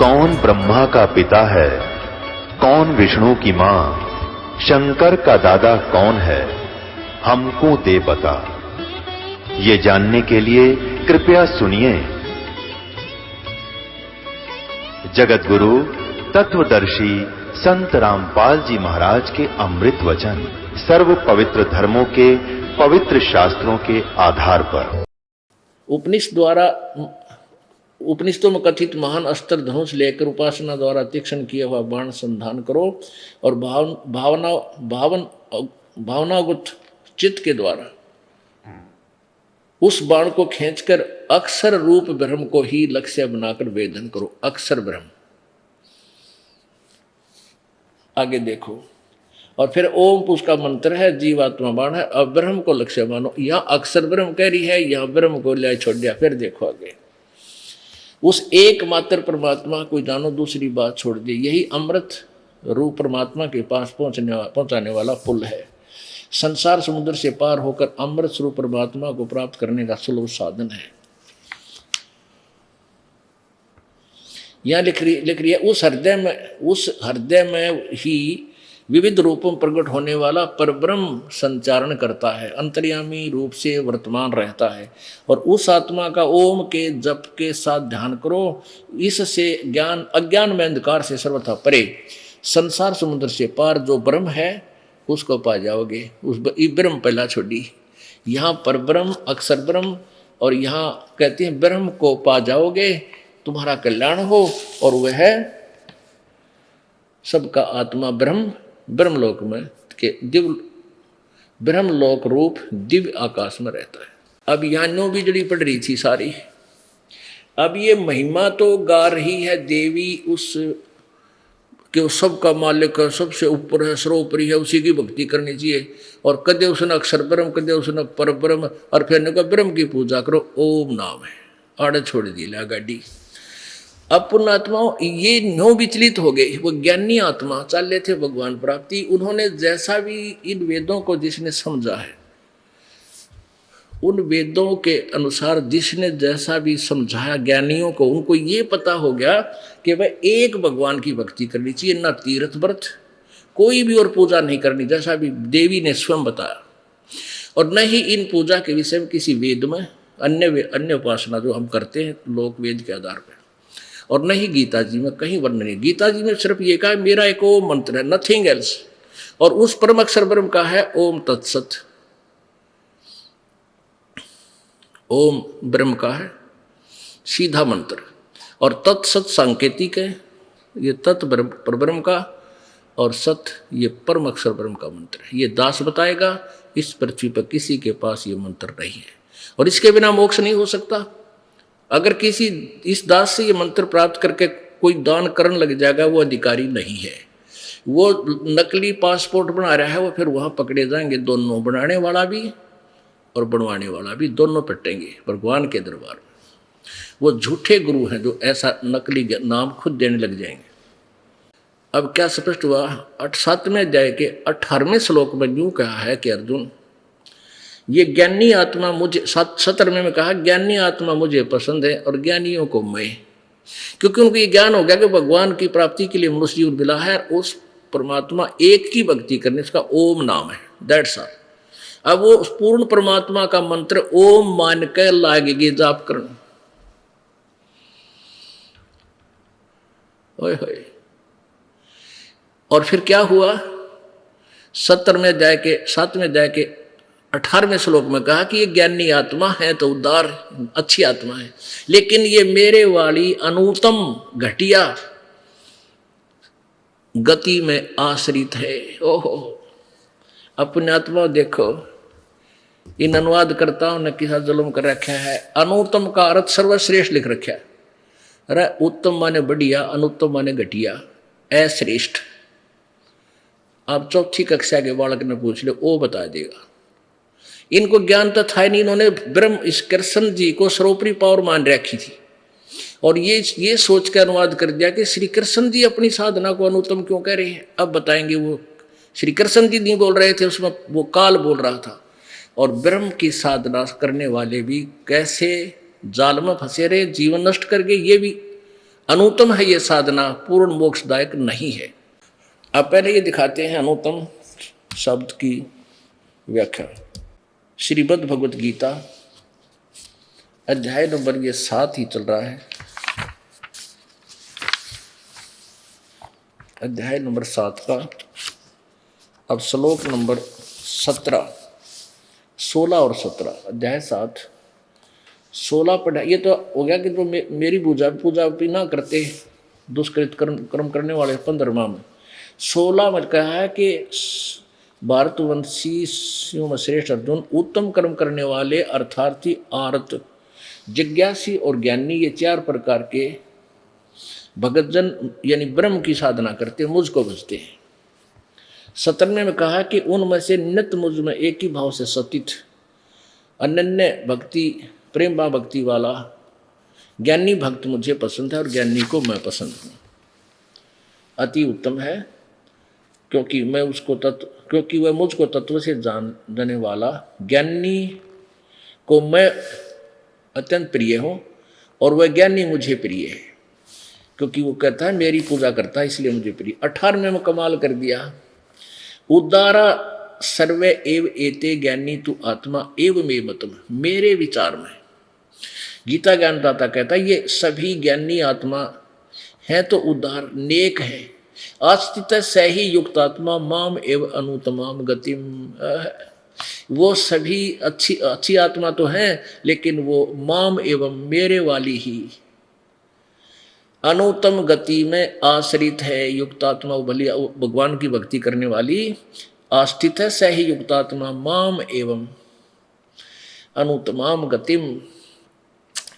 कौन ब्रह्मा का पिता है, कौन विष्णु की मां, शंकर का दादा कौन है, हमको दे बता। ये जानने के लिए कृपया सुनिए। जगत गुरु तत्वदर्शी संत रामपाल जी महाराज के अमृत वचन सर्व पवित्र धर्मों के पवित्र शास्त्रों के आधार पर। उपनिषदों में कथित महान अस्त्र धनुष लेकर उपासना द्वारा तीक्ष्ण किया हुआ बाण संधान करो और भावनागत चित्त के द्वारा उस बाण को खींचकर अक्षर रूप ब्रह्म को ही लक्ष्य बनाकर वेदन करो। अक्षर ब्रह्म, आगे देखो। और फिर ओम उसका मंत्र है, जीवात्मा बाण है। अब ब्रह्म को लक्ष्य मानो। यहां अक्षर ब्रह्म कह रही है, यहां ब्रह्म को ले छोड़ दिया। फिर देखो आगे, उस एकमात्र परमात्मा को जानो, दूसरी बात छोड़ दी। यही अमृत रूप परमात्मा के पास पहुंचाने वाला पुल है। संसार समुद्र से पार होकर अमृत स्वरूप परमात्मा को प्राप्त करने का सुलभ साधन है। यहां लिख रही है उस हृदय में ही विविध रूपों में प्रकट होने वाला परब्रह्म संचारण करता है, अंतर्यामी रूप से वर्तमान रहता है। और उस आत्मा का ओम के जप के साथ ध्यान करो। इससे ज्ञान अज्ञान में अंधकार से सर्वथा परे संसार समुद्र से पार जो ब्रह्म है उसको पा जाओगे। उस ब्रह्म पहला छोड़ी, यहाँ पर ब्रह्म अक्षर ब्रह्म, और यहाँ कहते हैं ब्रह्म को पा जाओगे, तुम्हारा कल्याण हो। और वह सबका आत्मा ब्रह्मलोक में के दिव्य ब्रह्मलोक रूप दिव्य आकाश में रहता है। अब यानो बिजली पड़ रही थी सारी। अब ये महिमा तो गा रही है देवी उस कि सबका मालिक है, सबसे ऊपर है, सर्वोपरि है, उसी की भक्ति करनी चाहिए। और कदे उसने अक्षर ब्रह्म, कदे उसने पर ब्रह्म, और फिर ने कहा ब्रह्म की पूजा करो, ओम नाम है। आड़े छोड़ दी ला गाड़ी। अब पुण्यात्माओं ये नो विचलित हो गए। वो ज्ञानी आत्मा चल थे भगवान प्राप्ति। उन्होंने जैसा भी इन वेदों को जिसने समझा है, उन वेदों के अनुसार जिसने जैसा भी समझाया ज्ञानियों को, उनको ये पता हो गया कि वह एक भगवान की भक्ति करनी चाहिए, ना तीर्थ व्रत, कोई भी और पूजा नहीं करनी, जैसा भी देवी ने स्वयं बताया। और न ही इन पूजा के विषय में किसी वेद में अन्य उपासना जो हम करते हैं लोक वेद के आधार पर, और न ही गीता जी में कहीं वर्णन नहीं। गीता जी में सिर्फ ये कहा मेरा एक ओम मंत्र है, नथिंग एल्स। और उस परम अक्षर ब्रह्म का है ओम तत्सत। ओम ब्रह्म का है सीधा मंत्र, और तत्सत सांकेतिक है। ये तत् परब्रह्म का, और सत ये परम अक्षर ब्रह्म का मंत्र है। ये दास बताएगा। इस पृथ्वी पर किसी के पास ये मंत्र नहीं है, और इसके बिना मोक्ष नहीं हो सकता। अगर किसी इस दास से ये मंत्र प्राप्त करके कोई दान करने लग जाएगा, वो अधिकारी नहीं है। वो नकली पासपोर्ट बना रहा है, वो फिर वहाँ पकड़े जाएंगे। दोनों, बनाने वाला भी और बनवाने वाला भी, दोनों पिटेंगे भगवान के दरबार में। वो झूठे गुरु हैं जो ऐसा नकली नाम खुद देने लग जाएंगे। अब क्या स्पष्ट हुआ? 7वें अध्याय के 18वें श्लोक में यूं कहा है कि अर्जुन, ये ज्ञानी आत्मा मुझे, 17वें में कहा ज्ञानी आत्मा मुझे पसंद है और ज्ञानियों को मैं, क्योंकि उनको ये ज्ञान हो गया कि भगवान की प्राप्ति के लिए मनुष्य जीवन मिला है। उस परमात्मा एक की भक्ति करने, उसका ओम नाम है, दैट्स ऑल। अब वो उस पूर्ण परमात्मा का मंत्र ओम मान कर लागेगी जाप करना। ओए होए। और फिर क्या हुआ? 7वें अध्याय के 18वें श्लोक में कहा कि ये ज्ञानी आत्मा है तो उदार अच्छी आत्मा है, लेकिन ये मेरे वाली अनुत्तम घटिया गति में आश्रित है। ओहो, अपने आत्मा देखो, इन अनुवादकर्ताओं ने किसा जुल्म कर रखा है। अनुत्तम का अर्थ सर्वश्रेष्ठ लिख रखा है। अरे उत्तम माने बढ़िया, अनुत्तम माने घटिया, अश्रेष्ठ। आप 4ठी कक्षा के बालक ने पूछ ले, वो बता देगा। इनको ज्ञान तो था ही नहीं। इन्होंने ब्रह्म इस कृष्ण जी को सर्वोपरि पावर मान रखी थी, और ये सोच कर अनुवाद कर दिया कि श्री कृष्ण जी अपनी साधना को अनुत्तम क्यों कह रहे हैं। अब बताएंगे, वो श्री कृष्ण जी नहीं बोल रहे थे, उसमें वो काल बोल रहा था। और ब्रह्म की साधना करने वाले भी कैसे जाल में फंसे रहे, जीवन नष्ट कर गए। ये भी अनुत्तम है ये साधना, पूर्ण मोक्षदायक नहीं है। अब पहले ये दिखाते हैं अनुत्तम शब्द की व्याख्या। श्रीमद् भगवत गीता अध्याय नंबर ये 7 ही चल रहा है, अध्याय नंबर 7 का अब श्लोक नंबर 17, 16 और 17, अध्याय 7 16 पढ़ा। ये तो हो गया कि जो मेरी पूजा भी ना करते दुष्कृत कर्म करने वाले 15वां में। 16 में कहा है कि भारतवंशी में श्रेष्ठ अर्जुन, उत्तम कर्म करने वाले अर्थार्थी, आर्त, जिज्ञासी और ज्ञानी, ये 4 प्रकार के भगतजन यानी ब्रह्म की साधना करते मुझको भजते हैं। 17वें में कहा कि उनमें से नित्य मुझ में एक ही भाव से सतित अनन्य भक्ति, प्रेम भाव भक्ति वाला ज्ञानी भक्त मुझे पसंद है और ज्ञानी को मैं पसंद हूँ। अति उत्तम है क्योंकि वह मुझको तत्व से जानने वाला, ज्ञानी को मैं अत्यंत प्रिय हूँ और वह ज्ञानी मुझे प्रिय है, क्योंकि वो कहता है मेरी पूजा करता है इसलिए मुझे प्रिय। 18वें में कमाल कर दिया, उदारा सर्वे एव एते ज्ञानी तु आत्मा एव मे मतम, मेरे विचार में गीता ज्ञानदाता कहता है ये सभी ज्ञानी आत्मा हैं तो उदार नेक है, आस्तित सही युक्त आत्मा माम एव अनुतमाम गतिम, वो सभी अच्छी आत्मा तो हैं लेकिन वो माम एवं मेरे वाली ही अनुतम गति में आश्रित है। युक्तात्मा भली भगवान की भक्ति करने वाली आस्थित है, सही युक्तात्मा माम एवं अनुतमाम गतिम।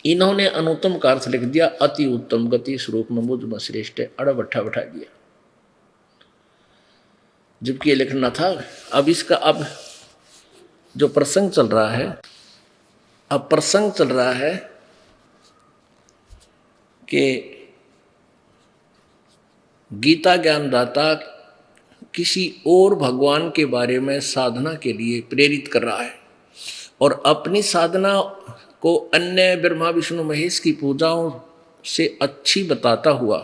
इन्होंने अनुतम का अर्थ लिख दिया अति उत्तम गति स्वरूप में मुझ में श्रेष्ठ है, अड़ा बैठा दिया, जबकि ये लिखना था। अब इसका अब जो प्रसंग चल रहा है, अब प्रसंग चल रहा है कि गीता ज्ञानदाता किसी और भगवान के बारे में साधना के लिए प्रेरित कर रहा है और अपनी साधना को अन्य ब्रह्मा विष्णु महेश की पूजाओं से अच्छी बताता हुआ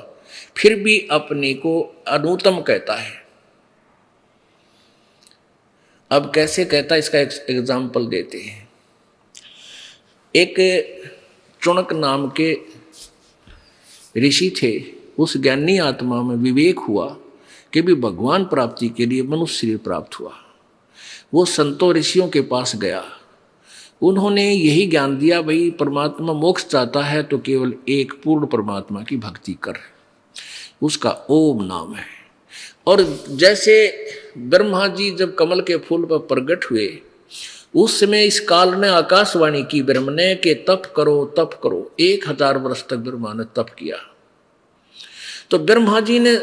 फिर भी अपने को अनुत्तम कहता है। अब कैसे कहता है इसका एक एग्जाम्पल देते हैं। एक चुनक नाम के ऋषि थे, उस ज्ञानी आत्मा में विवेक हुआ कि भी भगवान प्राप्ति के लिए मनुष्य शरीर प्राप्त हुआ। वो संतों ऋषियों के पास गया, उन्होंने यही ज्ञान दिया, भाई परमात्मा मोक्ष चाहता है तो केवल एक पूर्ण परमात्मा की भक्ति कर, उसका ओम नाम है। और जैसे ब्रह्मा जी जब कमल के फूल पर प्रकट हुए उस समय इस काल ने आकाशवाणी की ब्रह्म ने कि तप करो। 1000 वर्ष तक ब्रह्मा ने तप किया। तो ब्रह्मा जी ने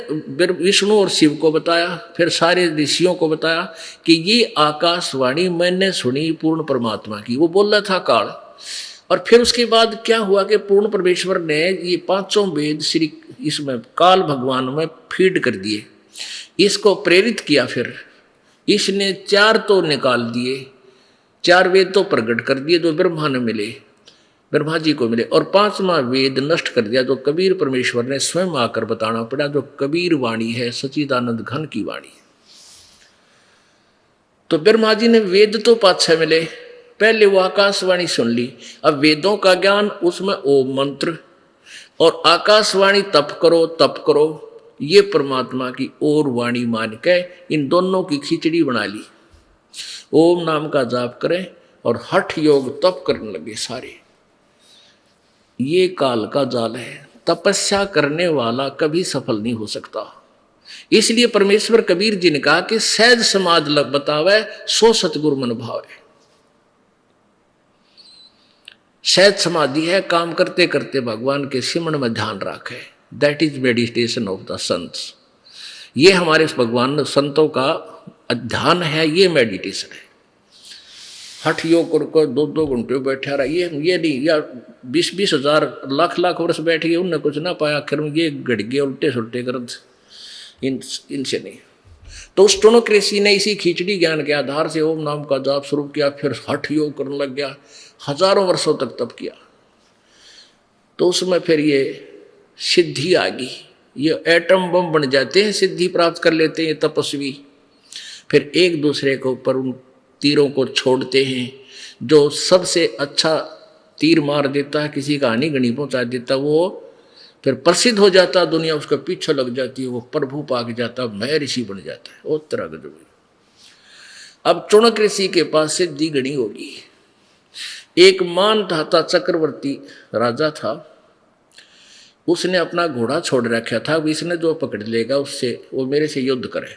विष्णु और शिव को बताया, फिर सारे ऋषियों को बताया कि ये आकाशवाणी मैंने सुनी पूर्ण परमात्मा की। वो बोल रहा था काल। और फिर उसके बाद क्या हुआ कि पूर्ण परमेश्वर ने ये 5 वेद श्री इसमें काल भगवान में फीड कर दिए, इसको प्रेरित किया। फिर इसने 4 तो निकाल दिए, 4 वेद तो प्रकट कर दिए जो ब्रह्मा जी को मिले, और 5वां वेद नष्ट कर दिया जो कबीर परमेश्वर ने स्वयं आकर बताना पड़ा, जो कबीर वाणी है, सच्चिदानंद घन की वाणी। तो ब्रह्मा जी ने वेद तो 5-6 मिले, पहले वो आकाशवाणी सुन ली। अब वेदों का ज्ञान, उसमें ओम मंत्र और आकाशवाणी तप करो, ये परमात्मा की और वाणी मान के इन दोनों की खिचड़ी बना ली। ओम नाम का जाप करें और हठ योग तप करने लगे सारे। ये काल का जाल है, तपस्या करने वाला कभी सफल नहीं हो सकता। इसलिए परमेश्वर कबीर जी ने कहा कि सहज समाज लग बतावे सो सतगुरु मन भावे। सहज समाधि है, काम करते करते भगवान के सिमरण में ध्यान रखे, that is meditation of the saints. ये हमारे भगवान संतों का ध्यान है, ये मेडिटेशन है। हठ योग कर 2-2 घंटे बैठा रहा, ये नहीं, या 20-20 हजार लाख वर्ष बैठ गए, उनने कुछ ना पाया, आखिर में ये घट गए उल्टे सुलटे कर, इनसे नहीं। तो उस टोनक ऋषि ने इसी खिचड़ी ज्ञान के आधार से ओम नाम का जाप शुरू किया, फिर हठ योग करने लग गया, हजारों वर्षों तक तप किया। तो उसमें फिर ये सिद्धि आ गई, ये एटम बम बन जाते हैं, सिद्धि प्राप्त कर लेते हैं ये तपस्वी। फिर एक दूसरे के ऊपर उन तीरों को छोड़ते हैं। जो सबसे अच्छा तीर मार देता है, किसी का हानि गणी पहुंचा देता, वो फिर प्रसिद्ध हो जाता, दुनिया उसका पीछे लग जाती है, वो प्रभु पाक जाता, मैं ऋषि बन जाता है। वो तरह का जो अब चुणक ऋषि के पास सिद्धि गणी होगी। एक मानधाता चक्रवर्ती राजा था, उसने अपना घोड़ा छोड़ रखा था, इसने जो पकड़ लेगा उससे वो मेरे से युद्ध करे।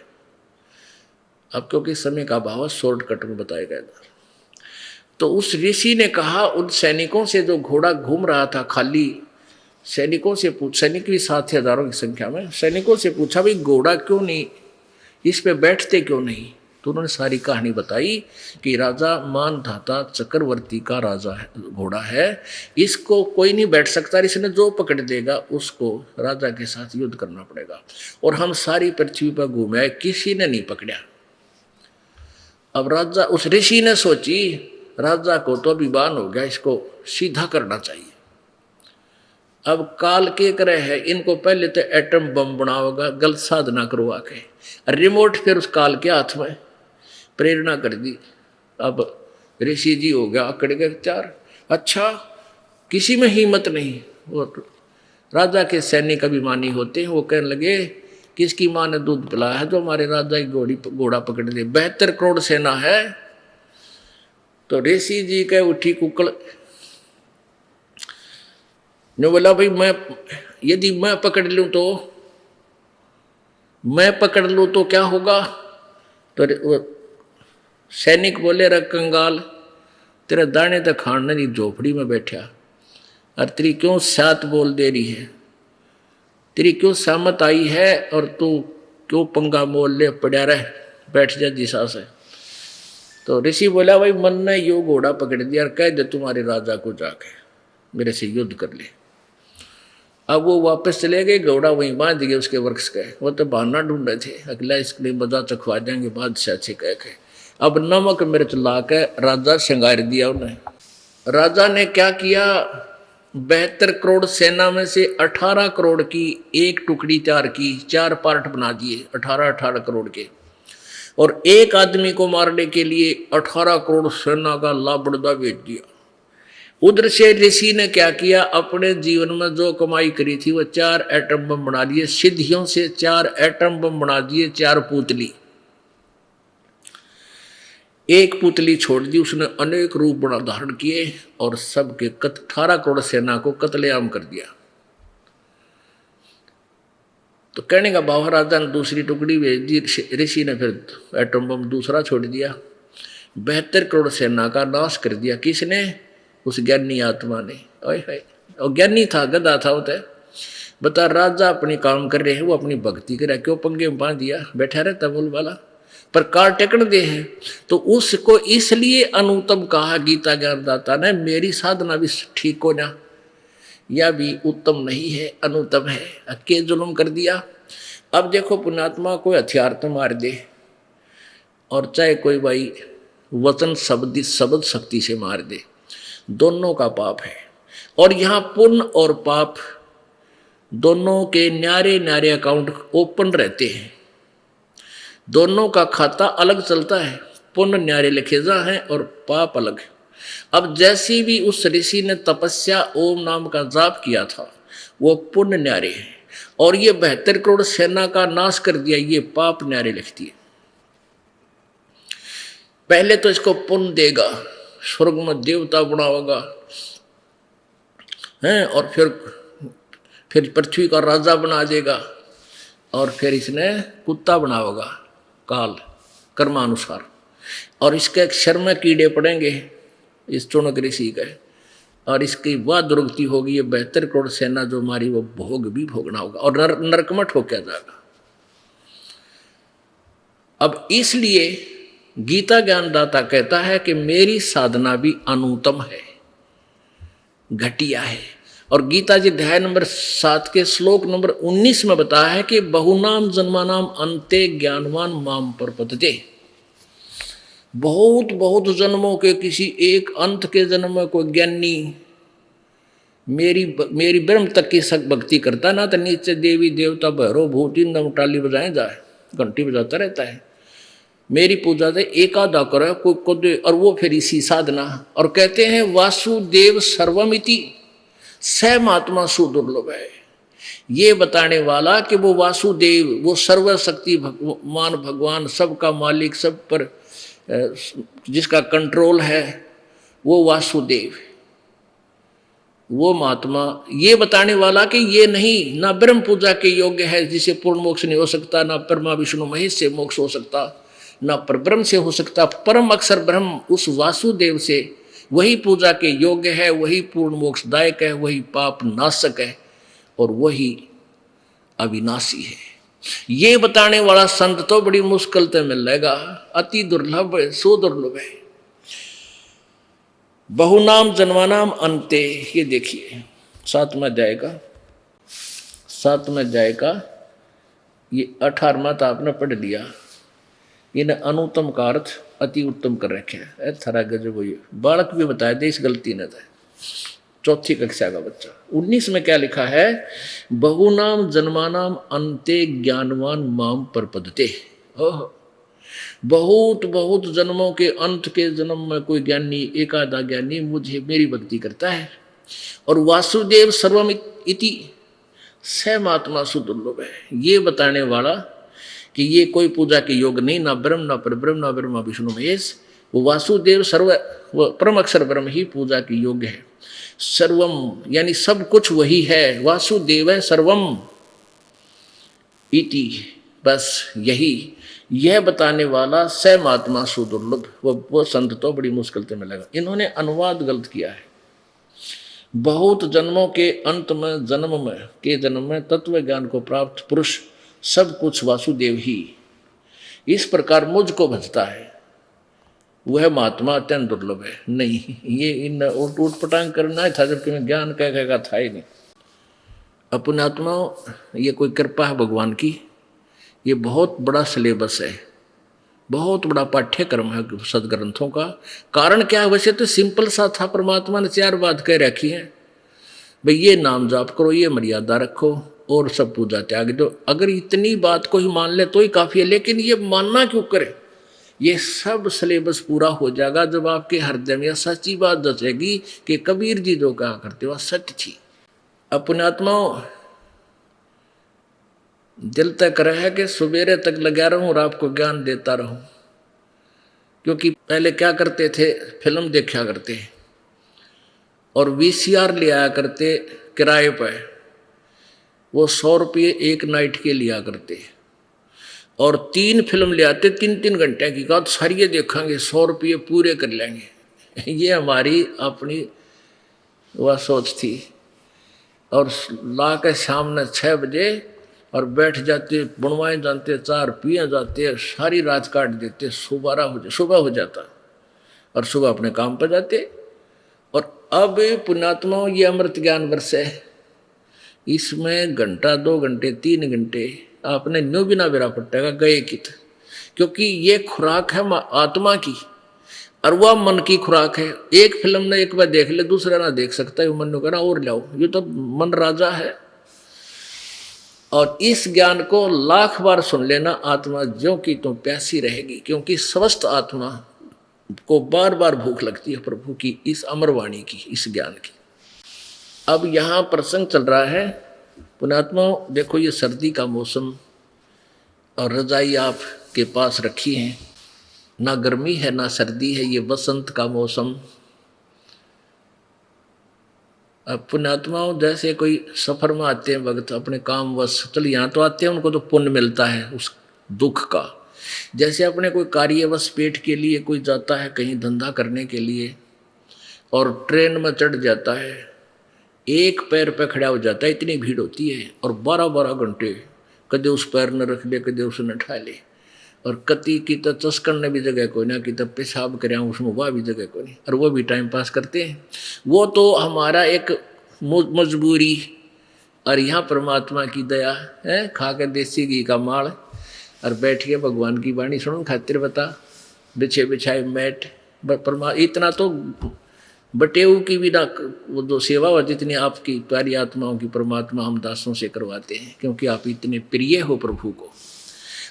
अब क्योंकि समय का अभाव शॉर्टकट में बताया गया था, तो उस ऋषि ने कहा उन सैनिकों से, जो घोड़ा घूम रहा था खाली, सैनिकों से सैनिक भी 7 हजारों की संख्या में, सैनिकों से पूछा भाई घोड़ा क्यों नहीं, इस पे बैठते क्यों नहीं? तो उन्होंने सारी कहानी बताई कि राजा मानधाता चक्रवर्ती का राजा है, घोड़ा है, इसको कोई नहीं बैठ सकता, इसने जो पकड़ देगा उसको राजा के साथ युद्ध करना पड़ेगा। और हम सारी पृथ्वी पर घूमे, किसी ने नहीं पकड़ा। अब राजा, उस ऋषि ने सोची राजा को तो अभिमान हो गया, इसको सीधा करना चाहिए। अब काल के तरह है, इनको पहले तो एटम बम बनाओगा, गलत साधना करवा के, रिमोट फिर उस काल के हाथ में, प्रेरणा कर दी। अब ऋषि जी हो गया अकड़ गए चार। अच्छा, किसी में हिम्मत नहीं। वो राजा के सैनिक अभिमानी होते हैं, वो कहने लगे किसकी माँ ने दूध पिलाया है जो हमारे राजा की घोड़ा पकड़ दे, 72 करोड़ सेना है। तो ऋषि जी के उठी कुकड़ ने बोला भाई यदि मैं पकड़ लूं तो क्या होगा? तो सैनिक बोले रे कंगाल, तेरे दाने तक खाने की झोपड़ी में बैठा, और तेरी क्यों सात बोल दे रही है, तेरी क्यों सहमत आई है, और तू क्यों पंगा मोल ले पड़ा रह, बैठ जा दिशा से। तो ऋषि बोला भाई मन ने यो घोड़ा पकड़ दिया और कह दे तुम्हारे राजा को जाके मेरे से युद्ध कर ले। अब वो वापस चले गए, घोड़ा वहीं बांध गए उसके वृक्ष के। वो तो बहाना ढूंढ रहे थे, अगला इसके लिए मजा चखवा देंगे बादशाह से कह के। अब नमक मिर्च ला के राजा श्रृंगार दिया उन्हें। राजा ने क्या किया, 72 करोड़ सेना में से 18 करोड़ की एक टुकड़ी तैयार की, 4 पार्ट बना दिए 18 करोड़ के, और एक आदमी को मारने के लिए 18 करोड़ सेना का लाबड़दा भेज दिया। उधर से ऋषि ने क्या किया, अपने जीवन में जो कमाई करी थी वो 4 एटम बम बना दिए, सिद्धियों से 4 एटम बम बना दिए, 4 पुतली। एक पुतली छोड़ दी, उसने अनेक रूप बना धारण किए और सबके 18 करोड़ सेना को कत्लेआम कर दिया। तो कहने का भाव राजा ने दूसरी टुकड़ी भेज दी, ऋषि ने फिर एटम बम दूसरा छोड़ दिया, 72 करोड़ सेना का नाश कर दिया। किसने? उस ज्ञानी आत्मा ने। और ज्ञानी था, गधा था वो। बता, राजा अपनी काम कर रहे हैं, वो अपनी भक्ति कर रहा है, क्यों पंगे में बांध दिया, बैठा रहता बोल वाला, पर कार टेकन दे है। तो उसको इसलिए अनुत्तम कहा गीता ज्ञानदाता ने, मेरी साधना भी ठीक हो ना, यह भी उत्तम नहीं है, अनुत्तम है, अके जुल्म कर दिया। अब देखो पुण्यात्मा कोई हथियार तो मार दे, और चाहे कोई भाई वचन शब्द शक्ति से मार दे, दोनों का पाप है। और यहाँ पुण्य और पाप दोनों के न्यारे न्यारे अकाउंट ओपन रहते हैं, दोनों का खाता अलग चलता है, पुण्य न्यारे लिखे जा हैं और पाप अलग। अब जैसी भी उस ऋषि ने तपस्या ओम नाम का जाप किया था वो पुण्य न्यारे है, और ये 72 करोड़ सेना का नाश कर दिया, ये पाप न्यारे लिखती है। पहले तो इसको पुण्य देगा, स्वर्ग में देवता बनाओगा हैं, और फिर पृथ्वी का राजा बना देगा, और फिर इसने कुत्ता बनाओगा काल कर्मानुसार, और इसके शर में कीड़े पड़ेंगे इस चुनक ऋषि के, और इसकी वह दुर्गति होगी, ये 72 करोड़ सेना जो हमारी वो भोग भी भोगना होगा, और नरक में ठोका जाएगा। अब इसलिए गीता ज्ञानदाता कहता है कि मेरी साधना भी अनुत्तम है, घटिया है। और गीता जी अध्याय नंबर 7 के श्लोक नंबर 19 में बताया है कि बहुनाम जन्मानाम अंते ज्ञानवान माम प्रपद्यते। बहुत बहुत जन्मों के किसी एक अंत के जन्म में कोई ज्ञानी मेरी ब्रह्म तक की सक भक्ति करता ना, तो नीचे देवी देवता भैरो भूत इंदम टाली बजाए जाए, घंटी बजाता रहता है। मेरी पूजा से एक आधा करे को दे, और वो फिर इसी साधना। और कहते हैं वासुदेव सर्वमिति स महात्मा सुदुर्लभ है। ये बताने वाला कि वो वासुदेव, वो सर्वशक्ति भगवान, भगवान सबका मालिक, सब पर जिसका कंट्रोल है, वो वासुदेव, वो महात्मा। ये बताने वाला कि ये नहीं, ना ब्रह्म पूजा के योग्य है जिसे पूर्ण मोक्ष नहीं हो सकता, ना ब्रह्मा विष्णु महेश से मोक्ष हो सकता, ना परब्रह्म से हो सकता। परम अक्षर ब्रह्म उस वासुदेव से वही पूजा के योग्य है, वही पूर्ण मोक्षदायक है, वही पाप नाशक है, और वही अविनाशी है। ये बताने वाला संत तो बड़ी मुश्किल से मिलेगा, अति दुर्लभ है, सुदुर्लभ है। बहुनाम जन्मानाम अंते, ये देखिए 7वां अध्याय का ये 18वां तो आपने पढ़ लिया। इन्हें अनुत्तम का अर्थ अति उत्तम कर रखे है। थरा गजब हुई, बालक भी बताया दे, इस गलती ने था, 4ठी कक्षा का बच्चा। 19 में क्या लिखा है, बहुनाम जन्मानाम अंते ज्ञानवान माम परपदते। ओह, बहुत बहुत जन्मों के अंत के जन्म में कोई ज्ञानी, एक आधा ज्ञानी मुझे मेरी भक्ति करता है। और वासुदेव सर्वम इति स महात्मा सुदुर्लभ है। ये बताने वाला कि ये कोई पूजा के योग नहीं, ना ब्रह्म ना परब्रह्म ना ब्रह्मा विष्णु महेश, वो वासुदेव सर्व परम अक्षर ब्रह्म ही पूजा के योग्य है। सर्वम यानी सब कुछ वही है, वासुदेव है सर्वम इति, बस यही, यह बताने वाला स महात्मा सुदुर्लभ, वो संत तो बड़ी मुश्किल से मिलेगा। इन्होंने अनुवाद गलत किया है। बहुत जन्मों के अंत में जन्म में तत्व ज्ञान को प्राप्त पुरुष सब कुछ वासुदेव ही इस प्रकार मुझको भजता है, वह महात्मा अत्यंत दुर्लभ है। नहीं, ये इन उठ पटांग करना ही था, जबकि मैं ज्ञान कह था ही नहीं। अपने आत्मा, ये कोई कृपा है भगवान की। ये बहुत बड़ा सिलेबस है, बहुत बड़ा पाठ्यक्रम है सदग्रंथों का। कारण क्या है, वैसे तो सिंपल सा था, परमात्मा ने 4 बात कह रखी है, भाई ये नाम जाप करो, ये मर्यादा रखो, और सब पूजा त्याग दो। अगर इतनी बात को ही मान ले तो ही काफ़ी है, लेकिन ये मानना क्यों करे। ये सब सिलेबस पूरा हो जाएगा जब आपके हृदय में सच्ची बात दसेगी कि कबीर जी जो कहा करते वह सत्य थी। अपने आत्माओं, दिल तय करे है कि सवेरे तक लगा रहूं और आपको ज्ञान देता रहूं। क्योंकि पहले क्या करते थे, फिल्म देखा करते और VCR ले आया करते किराए पर, वो 100 रुपये एक नाइट के लिया करते, और 3 फिल्म ले आते 3-3 घंटे की, कहा सारी ये देखेंगे 100 रुपये पूरे कर लेंगे। ये हमारी अपनी वह सोच थी। और ला के शाम 6 बजे और बैठ जाते, बुनवाए जाते, 4 पिए जाते, सारी रात काट देते, सुबह हो जाता और सुबह अपने काम पर जाते। और अब पुण्यात्मा, ये अमृत ज्ञान वर्ष है, इसमें घंटा 2 घंटे 3 घंटे आपने न्यू बिना बेरा पट्टेगा गए कित, क्योंकि ये खुराक है आत्मा की और वह मन की खुराक है। एक फिल्म ने एक बार देख ले, दूसरा ना देख सकता है, मन कहना और लाओ, ये तो मन राजा है। और इस ज्ञान को 1,00,000 बार सुन लेना, आत्मा ज्यों की तो प्यासी रहेगी, क्योंकि स्वस्थ आत्मा को बार बार भूख लगती है प्रभु की इस अमरवाणी की, इस ज्ञान की। अब यहाँ प्रसंग चल रहा है पुण्यात्मा, देखो ये सर्दी का मौसम और रजाई आप के पास रखी है, ना गर्मी है ना सर्दी है, ये बसंत का मौसम। अब पुण्यात्माओं, जैसे कोई सफर में आते हैं वक्त अपने काम वश, चल यहाँ तो आते हैं, उनको तो पुण्य मिलता है उस दुख का। जैसे अपने कोई कार्यवश पेट के लिए कोई जाता है कहीं धंधा करने के लिए और ट्रेन में चढ़ जाता है, एक पैर पे खड़ा हो जाता है, इतनी भीड़ होती है, और 12-12 घंटे कदे उस पैर न रख ले, कदे उसे न ठा ले, और कति की तो चस्कन ने भी जगह कोई ना, कि तब पेशाब करें उसमें वह भी जगह कोई नहीं, और वो भी टाइम पास करते हैं। वो तो हमारा एक मजबूरी, और यहाँ परमात्मा की दया है, खा के देसी घी का माल और बैठ के भगवान की वाणी सुनो खातिर बता, बिछे बिछाए मैट, इतना तो बटेऊ की भी ना वो जो सेवा हो जितनी आपकी प्यारी आत्माओं की परमात्मा हम दासों से करवाते हैं, क्योंकि आप इतने प्रिय हो प्रभु को।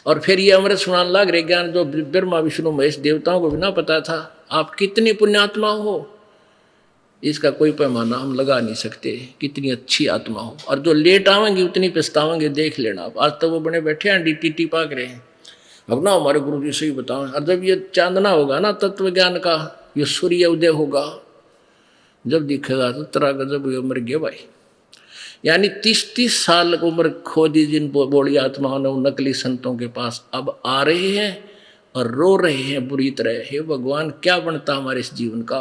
और फिर ये अमृत सुनाने लग रहे ज्ञान जो ब्रह्मा विष्णु महेश देवताओं को भी ना पता था, आप कितनी पुण्यात्मा हो, इसका कोई पैमाना हम लगा नहीं सकते, कितनी अच्छी आत्मा हो। और जो लेट आवेंगे उतनी पछतावेंगे, देख लेना आप। आज तो वो बने बैठे हैं डी पाक रहे हैं, अब ना हमारे गुरु जी से ही बताओ। और जब ये चांदना होगा ना तत्व ज्ञान का, ये सूर्य उदय होगा, जब दिखेगा तो तेरा गजब मर गया भाई। यानी 30-30 साल उम्र खो दी जिन बोली आत्माओं ने, नकली संतों के पास अब आ रहे हैं और रो रहे हैं बुरी तरह, हे भगवान क्या बनता हमारे इस जीवन का।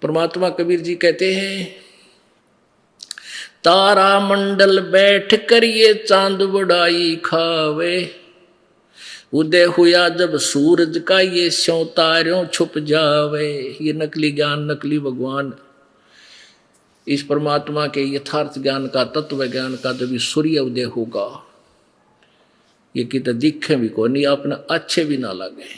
परमात्मा कबीर जी कहते हैं, तारा मंडल बैठ कर ये चांद बड़ाई खावे, उदय हुआ जब सूरज का ये स्यों तारों छुप जावे। ये नकली ज्ञान, नकली भगवान, इस परमात्मा के यथार्थ ज्ञान का, तत्व ज्ञान का जब सूर्य उदय होगा, ये कितने दिखे भी को नहीं, अपने अच्छे भी ना लगे।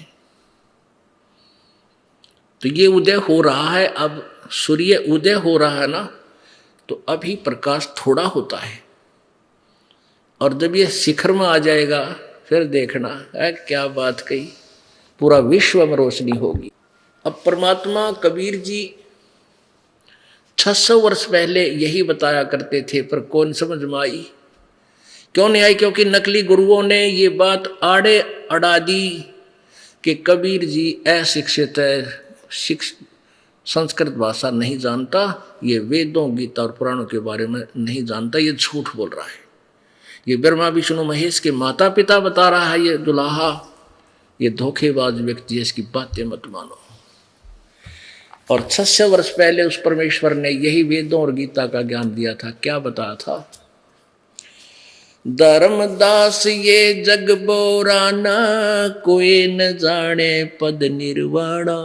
तो ये उदय हो रहा है, अब सूर्य उदय हो रहा है ना, तो अभी प्रकाश थोड़ा होता है, और जब ये शिखर में आ जाएगा फिर देखना है क्या बात कही, पूरा विश्व में रोशनी होगी। अब परमात्मा कबीर जी 600 वर्ष पहले यही बताया करते थे, पर कौन समझ में आई, क्यों नहीं आई? क्योंकि नकली गुरुओं ने ये बात आड़े अड़ा दी कि कबीर जी अशिक्षित है, संस्कृत भाषा नहीं जानता, ये वेदों गीता और पुराणों के बारे में नहीं जानता, ये झूठ बोल रहा है, ये ब्रह्मा विष्णु महेश के माता पिता बता रहा है, ये दुलाहा, ये धोखेबाज व्यक्ति है, इसकी बातें मत मानो। और 600 वर्ष पहले उस परमेश्वर ने यही वेदों और गीता का ज्ञान दिया था। क्या बताया था? धर्मदास ये जग बोराना, कोई न जाने पद निर्वाणा।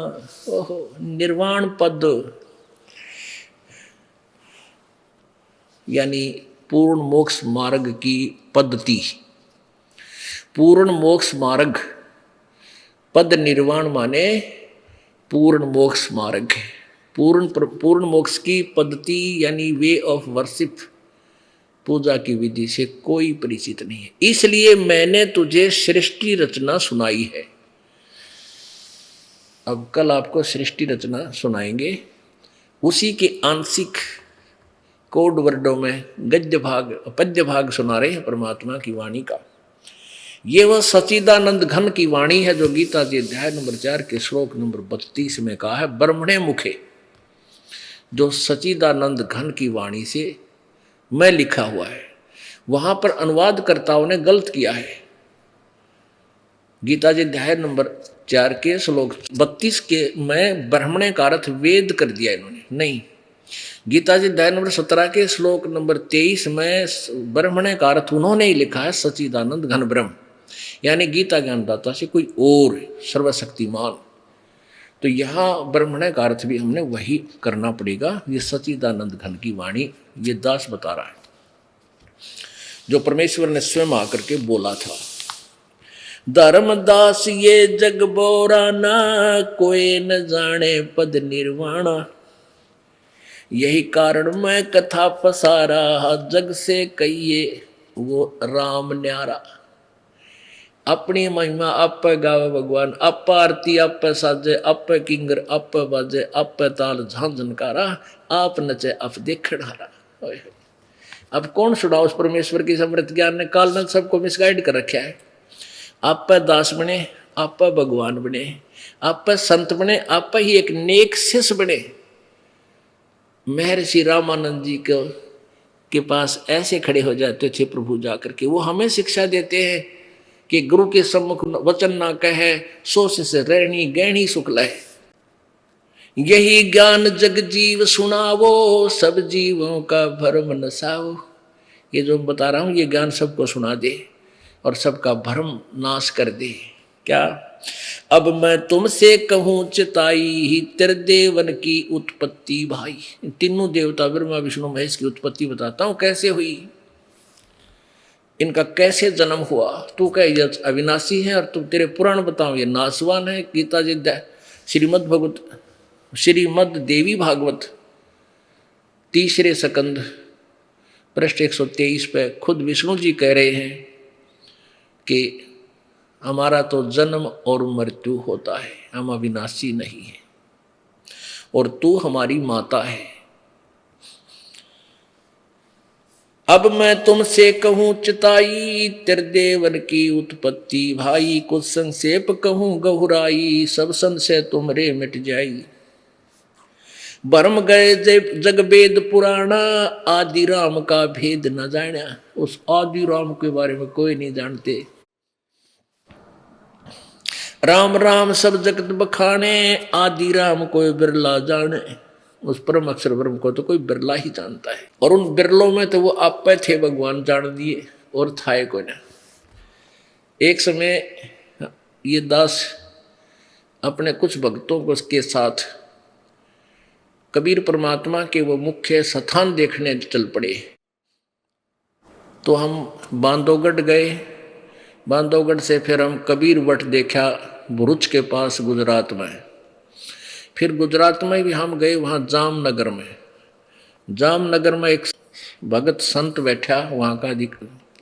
ओहो, निर्वाण पद यानी पूर्ण मोक्ष मार्ग की पद्धति, पूर्ण मोक्ष मार्ग, पद निर्वाण माने पूर्ण मोक्ष मार्ग, पूर्ण मोक्ष की पद्धति यानी वे ऑफ वर्शिप, पूजा की विधि से कोई परिचित नहीं है। इसलिए मैंने तुझे सृष्टि रचना सुनाई है। अब कल आपको सृष्टि रचना सुनाएंगे, उसी के आंशिक कोड वर्डों में गद्य भाग पद्य भाग सुना रहे हैं परमात्मा की वाणी का। ये वह सच्चिदानंद घन की वाणी है जो गीता जी अध्याय नंबर 4 के श्लोक नंबर 32 में कहा है, ब्रह्मणे मुखे, जो सच्चिदानंद घन की वाणी से मैं लिखा हुआ है। वहां पर अनुवादकर्ताओं ने गलत किया है। गीता जी अध्याय नंबर 4 के श्लोक 32 के में ब्रह्मणे का अर्थ वेद कर दिया इन्होंने, नहीं। गीता जी अध्याय नंबर 17 के श्लोक नंबर 23 में ब्रह्मणे का अर्थ उन्होंने ही लिखा है सच्चिदानंद घन ब्रह्म, यानी गीता ज्ञानदाता से कोई और सर्वशक्तिमान। तो यहाँ ब्रह्मणे का अर्थ भी हमने वही करना पड़ेगा। ये सच्चिदानंद घन की वाणी ये दास बता रहा है, जो परमेश्वर ने स्वयं आकर के बोला था। धर्मदास ये जग बोराना, कोई न जाने पद निर्वाणा। यही कारण मैं कथा पसारा, जग से कहिए वो राम न्यारा। अपनी महिमा आप गावे भगवान, आप आरती आप साजे, आप किंगर आप बाजे, आप ताल झांझनकारा, आप नचे आप देखणारा। अब कौन सुना उस परमेश्वर की समृद्ध ज्ञान ने? काल ने सबको मिसगाइड कर रखा है। आप दास बने, आप भगवान बने, आप संत बने, आप ही एक नेक शिष्य बने। महर्षि रामानंद जी के पास ऐसे खड़े हो जाते थे प्रभु जाकर के, वो हमें शिक्षा देते हैं कि गुरु के सम्मुख वचन ना कहे, सो से रहनी गहनी सुख लहे। यही ज्ञान जग जीव सुनावो, सब जीवों का भरम नसाओ। ये जो बता रहा हूं ये ज्ञान सबको सुना दे और सबका भरम नाश कर दे। क्या? अब मैं तुमसे कहूं चिताई ही, तेरे देवन की उत्पत्ति भाई। तीनों देवता ब्रह्मा विष्णु महेश की उत्पत्ति बताता हूं कैसे हुई, इनका कैसे जन्म हुआ। तू कह ये अविनाशी है और तुम तेरे पुराण बताओ ये नाशवान है। गीता जी श्रीमद् भगवत श्रीमद् देवी भागवत तीसरे स्कंद पृष्ठ 123 पे खुद विष्णु जी कह रहे हैं कि हमारा तो जन्म और मृत्यु होता है, हम अविनाशी नहीं है, और तू हमारी माता है। अब मैं तुमसे कहूँ चिताई, त्रिदेवन की उत्पत्ति भाई, कुछ संक्षेप कहूँ गहुराई, सब संशय तुमरे मिट जाई। भरम गए जग वेद पुराना, आदि राम का भेद न जाना। उस आदि राम के बारे में कोई नहीं जानते। राम राम सब जगत बखाने, आदि राम कोई बिरला जाने। उस परम अक्षर ब्रह्म को तो कोई बिरला ही जानता है, और उन बिरलों में तो वो आप पे थे भगवान जान दिए, और था कोई ना। एक समय ये दास अपने कुछ भक्तों को के साथ कबीर परमात्मा के वो मुख्य स्थान देखने चल पड़े। तो हम बांधवगढ़ गए, बांधवगढ़ से फिर हम कबीर वट देखा भरूच के पास गुजरात में। फिर गुजरात में भी हम गए, वहाँ जामनगर में। जामनगर में एक भगत संत बैठा, वहाँ का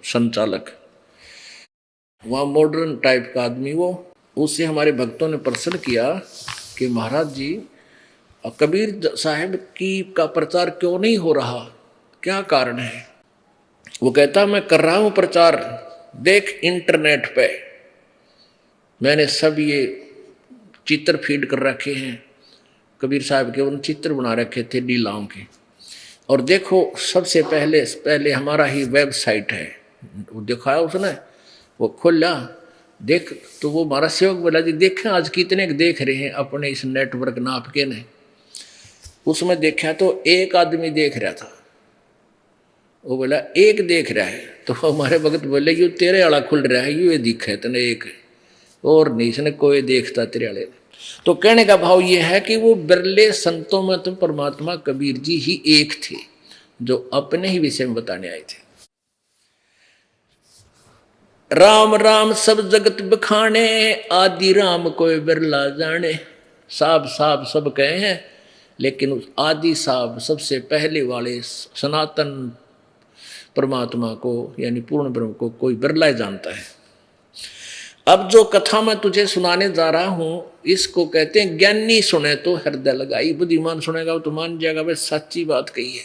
संचालक, वहाँ मॉडर्न टाइप का आदमी वो। उससे हमारे भक्तों ने प्रश्न किया कि महाराज जी कबीर साहब का प्रचार क्यों नहीं हो रहा, क्या कारण है? वो कहता मैं कर रहा हूँ प्रचार, देख इंटरनेट पे मैंने सब ये चित्र फीड कर रखे हैं कबीर साहब के, उन चित्र बना रखे थे लीलाओं के। और देखो सबसे पहले हमारा ही वेबसाइट है, वो दिखाया उसने, वो खोला, देख तो वो हमारा सेवक बोला जी देखें आज कितने देख रहे हैं अपने इस नेटवर्क नाप के ने। उसमें देखा तो एक आदमी देख रहा था, वो बोला एक देख रहा है। तो हमारे भगत बोले यू तेरे वाला खुल रहा है, यू ये दिखा है तने एक, और नहीं इसने कोई देखता तेरे वाले। तो कहने का भाव ये है कि वो बिरले संतों में तो परमात्मा कबीर जी ही एक थे जो अपने ही विषय में बताने आए थे। राम राम सब जगत बखाने, आदि राम कोई बिरला जाने। साहब साहब सब कहे हैं, लेकिन उस आदि साहब सबसे पहले वाले सनातन परमात्मा को यानी पूर्ण ब्रह्म को कोई बिरला जानता है। अब जो कथा मैं तुझे सुनाने जा रहा हूं इसको कहते हैं ज्ञानी सुने तो हृदय लगाई, बुद्धिमान सुनेगा तो मान जाएगा भाई सच्ची बात कही है,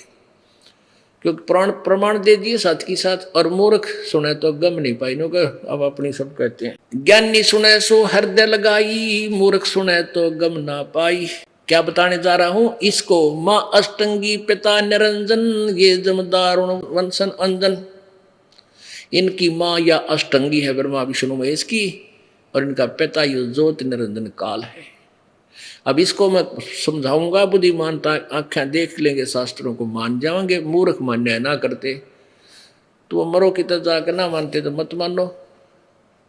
क्योंकि प्रमाण दे दिए साथ की साथ। और मूर्ख सुने तो गम नहीं पाई नो। अब अपनी सब कहते हैं ज्ञानी सुने सो हृदय लगाई, मूर्ख सुने तो गम ना पाई। क्या बताने जा रहा हूं इसको, माँ अष्टंगी पिता निरंजन, ये जमदार वंशन अंजन। इनकी माँ या अष्टंगी है ब्रह्मा विष्णु महेश की, और इनका पिता यो ज्योति निरंजन काल है। अब इसको मैं समझाऊंगा, बुद्धिमानता आंखें देख लेंगे शास्त्रों को मान जाएंगे, मूर्ख मान्य ना करते तो वो मरो की तरह जाकर ना मानते तो मत मानो,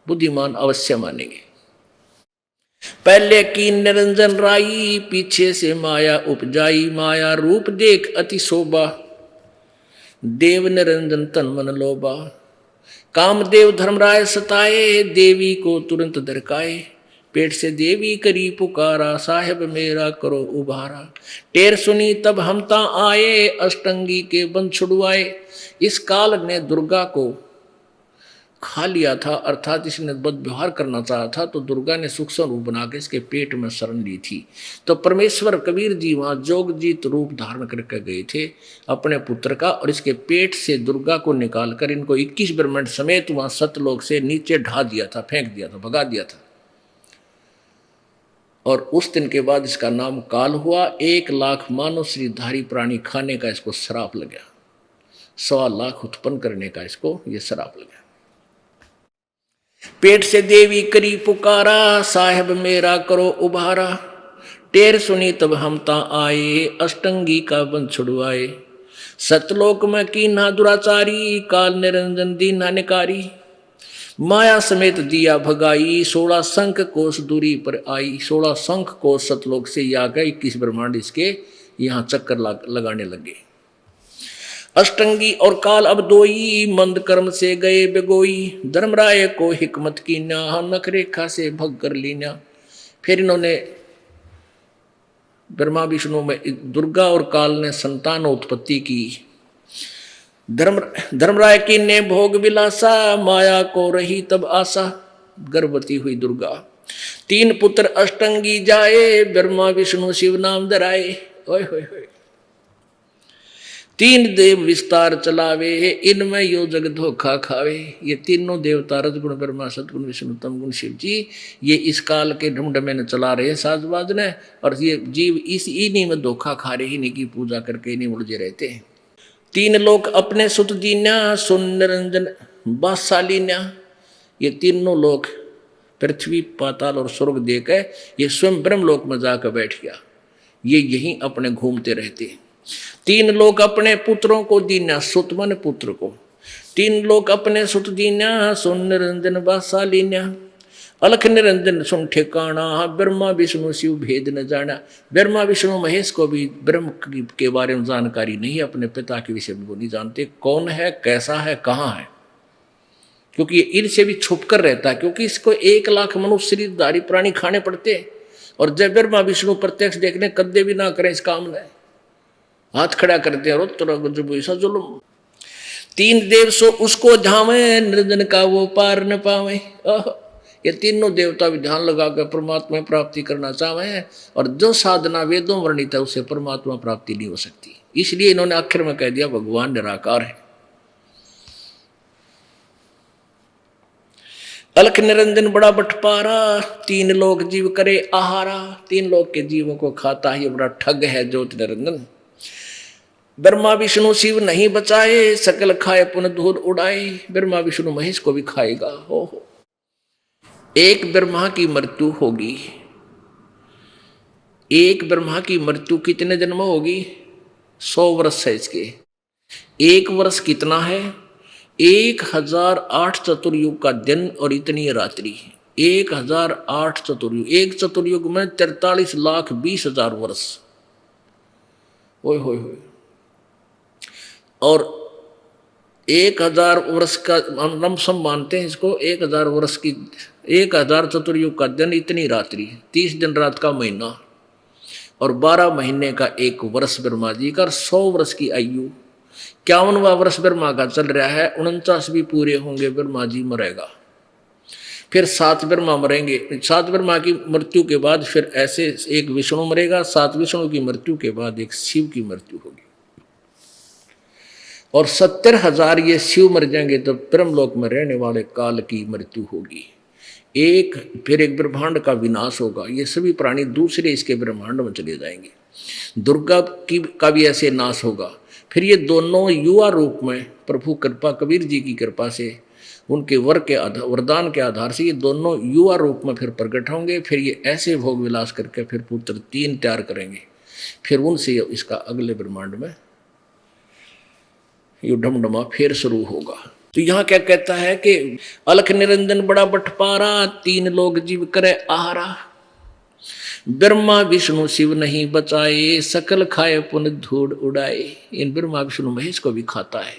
बुद्धिमान अवश्य मानेंगे। पहले की निरंजन राई, पीछे से माया उपजाई, माया रूप देख अति शोभा, देव निरंजन तन मन लोभा। कामदेव धर्मराय सताए, देवी को तुरंत दरकाए, पेट से देवी करी पुकारा, साहेब मेरा करो उबारा। टेर सुनी तब हमता आए, अष्टंगी के बंध छुड़वाए। इस काल ने दुर्गा को खा लिया था, अर्थात इसने बद व्यवहार करना चाहा था, तो दुर्गा ने सूक्ष्म रूप बना के इसके पेट में शरण ली थी। तो परमेश्वर कबीर जी वहाँ जोगजीत रूप धारण करके गए थे अपने पुत्र का, और इसके पेट से दुर्गा को निकालकर इनको 21 ब्रह्मांड समेत वहाँ सतलोक से नीचे ढा दिया था, फेंक दिया था, भगा दिया था। और उस दिन के बाद इसका नाम काल हुआ। 1 लाख मानव श्रीधारी प्राणी खाने का इसको श्राप लग गया, 1.25 लाख उत्पन्न करने का इसको ये श्राप लगा। पेट से देवी करी पुकारा, साहेब मेरा करो उबारा। टेर सुनी तब हमता आए, अष्टंगी का बंध छुड़वाए। सतलोक में कीन्हा दुराचारी, काल निरंजन दीन्हा निकारी। माया समेत दिया भगाई, 16 शंख कोस दूरी पर आई। 16 शंख कोस सतलोक से ही आ गए, 21 ब्रह्मांड इसके यहाँ चक्कर लगाने लगे। अष्टंगी और काल अब दोई, मंद कर्म से गए बेगोई। धर्मराय को हिकमत की ना, नख रेखा से भग कर लीना। फिर इन्होंने ब्रह्मा विष्णु में दुर्गा और काल ने संतान उत्पत्ति की। धर्मराय की ने भोग विलासा, माया को रही तब आशा, गर्भवती हुई दुर्गा। 3 पुत्र अष्टंगी जाए, ब्रह्मा विष्णु शिव नाम धराए। ओए होए होए। 3 देव विस्तार चलावे, इनमें यो जग धोखा खावे। ये तीनों देवता रजगुण ब्रह्मा, सदगुण विष्णु, तमगुण शिव जी, ये इस काल के ढमढमे ने चला रहे साजबाज ने, और ये जीव इस इन्हीं में धोखा खा रहे, इन्हीं की पूजा करके इन्हीं उलझे रहते हैं। 3 लोग अपने सुत दीन्या, सुन निरंजन बादशालिन्या। ये तीनों लोग पृथ्वी, पाताल और स्वर्ग देकर ये स्वयं ब्रह्मलोक में जाकर बैठ गया। ये यहीं अपने घूमते रहते हैं। 3 लोग अपने पुत्रों को दीन्या, सुत मन पुत्र को। 3 लोग अपने सुत दीन्या, सुन निरंजन बादशालिन्या। अलख निरंजन सुन ठिकाना, ब्रह्मा विष्णु शिव भेद न जाना। ब्रह्मा विष्णु महेश को भी ब्रह्म के बारे में जानकारी नहीं है, अपने पिता के विषय में वो नहीं जानते, कौन है, कैसा है, कहाँ है, क्योंकि इनसे भी छुप कर रहता है, क्योंकि इसको 1 लाख मनुष्य शरीरधारी प्राणी खाने पड़ते हैं। और जब ब्रह्मा विष्णु प्रत्यक्ष देखने कद्दे भी ना करें इस काम में, हाथ खड़ा करते हैं, रोज ऐसा जुल्म। 3 देव सो उसको झावे, निर्जन का वो पार न पावे। ये तीनों देवता भी ध्यान लगाकर परमात्मा प्राप्ति करना चाहे हैं, और जो साधना वेदों वर्णित है उससे परमात्मा प्राप्ति नहीं हो सकती। इसलिए इन्होंने आखिर में कह दिया भगवान निराकार है। अलख निरंजन बड़ा बटपारा, 3 लोग जीव करे आहारा। 3 लोग के जीवों को खाता है, ये बड़ा ठग है ज्योति निरंजन। ब्रह्मा विष्णु शिव नहीं बचाए, सकल खाए पुनः धूल उड़ाए। ब्रह्मा विष्णु महेश को भी खाएगा। हो एक ब्रह्मा की मृत्यु होगी। एक ब्रह्मा की मृत्यु कितने जन्म होगी? 100 वर्ष है इसके। 1 वर्ष कितना है? 1008 चतुर्युग का दिन और इतनी रात्रि। 1008 चतुर्युग, एक चतुर्युग में 43,20,000 वर्ष। ओए होए होए। और 1000 वर्ष का हम सब मानते हैं इसको, 1000 वर्ष की 1000 चतुर्युग का दिन, इतनी रात्रि, 30 दिन रात का महीना, और 12 महीने का 1 वर्ष ब्रह्मा जी का। 100 वर्ष की आयु, 51वां वर्ष ब्रह्मा का चल रहा है। 49 भी पूरे होंगे, ब्रह्मा जी मरेगा। फिर 7 ब्रह्मा मरेंगे। 7 ब्रह्मा की मृत्यु के बाद फिर ऐसे एक विष्णु मरेगा। 7 विष्णु की मृत्यु के बाद एक शिव की मृत्यु होगी, और 70,000 ये शिव मर जाएंगे, तो ब्रह्मलोक में रहने वाले काल की मृत्यु होगी। फिर एक ब्रह्मांड का विनाश होगा। ये सभी प्राणी दूसरे इसके ब्रह्मांड में चले जाएंगे। दुर्गा का भी ऐसे नाश होगा। फिर ये दोनों युवा रूप में प्रभु कृपा, कबीर जी की कृपा से, उनके वरदान के आधार से ये दोनों युवा रूप में फिर प्रकट होंगे। फिर ये ऐसे भोग विलास करके फिर पुत्र 3 तैयार करेंगे। फिर उनसे इसका अगले ब्रह्मांड में ये ढमढमा फिर शुरू होगा। तो यहाँ क्या कहता है कि अलख निरंजन बड़ा बटपारा, 3 लोग जीव करे आहारा। ब्रह्मा विष्णु शिव नहीं बचाए, सकल खाए पुन धूड़ उड़ाए। इन ब्रह्मा विष्णु महेश को भी खाता है।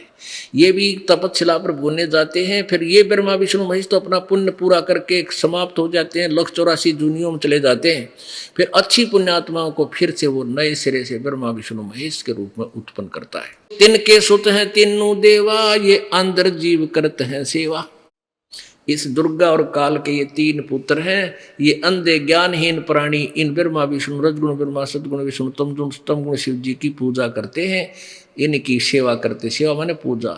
ये भी तपस्या पर भूलने जाते हैं। फिर ये ब्रह्मा विष्णु महेश तो अपना पुण्य पूरा करके समाप्त हो जाते हैं, 184 दुनियों में चले जाते हैं। फिर अच्छी पुण्यात्माओं को फिर से वो नए सिरे से ब्रह्मा विष्णु महेश के रूप में उत्पन्न करता है। तिनके सुत हैं तीनों देवा, ये अंदर जीव करते हैं सेवा। इस दुर्गा और काल के ये 3 पुत्र हैं। ये अंधे ज्ञानहीन प्राणी इन ब्रह्मा विष्णु, रजगुण ब्रह्मा, सदगुण विष्णु, तमगुण शिव जी की पूजा करते हैं, इनकी सेवा करते। सेवा माने पूजा।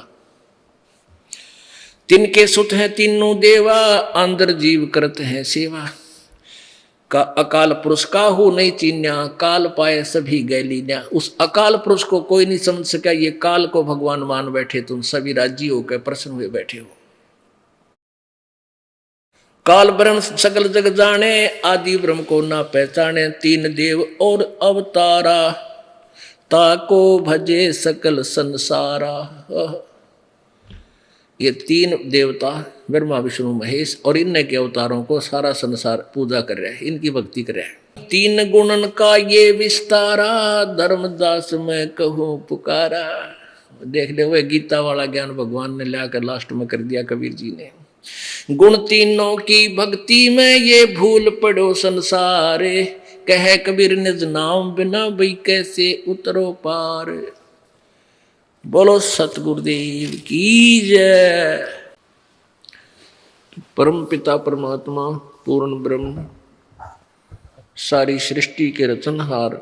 तिनके सुत हैं तीनों देवा, अंदर जीव करते हैं सेवा। का अकाल पुरुष काहू नहीं चीन्या, काल पाए सभी गैलीन्या। उस अकाल पुरुष को कोई नहीं समझ सका। ये काल को भगवान मान बैठे, तुम सभी राज्य होकर प्रसन्न हुए बैठे हो। काल ब्रह्म सकल जग जाने, आदि ब्रह्म को ना पहचाने। 3 देव और अवतारा, ताको भजे सकल संसारा। ये 3 देवता ब्रह्मा विष्णु महेश और इन के अवतारों को सारा संसार पूजा कर रहे हैं, इनकी भक्ति कर रहे हैं। 3 गुणन का ये विस्तारा, धर्मदास मैं कहूँ पुकारा। देख ले, वो गीता वाला ज्ञान भगवान ने लाकर लास्ट में कर दिया कबीर जी ने। गुण 3 की भक्ति में ये भूल पड़ो संसारे, कह कबीर निज नाम बिना भई कैसे उतरो पार। बोलो सतगुरुदेव की जय। परम पिता परमात्मा पूर्ण ब्रह्म सारी सृष्टि के रचनहार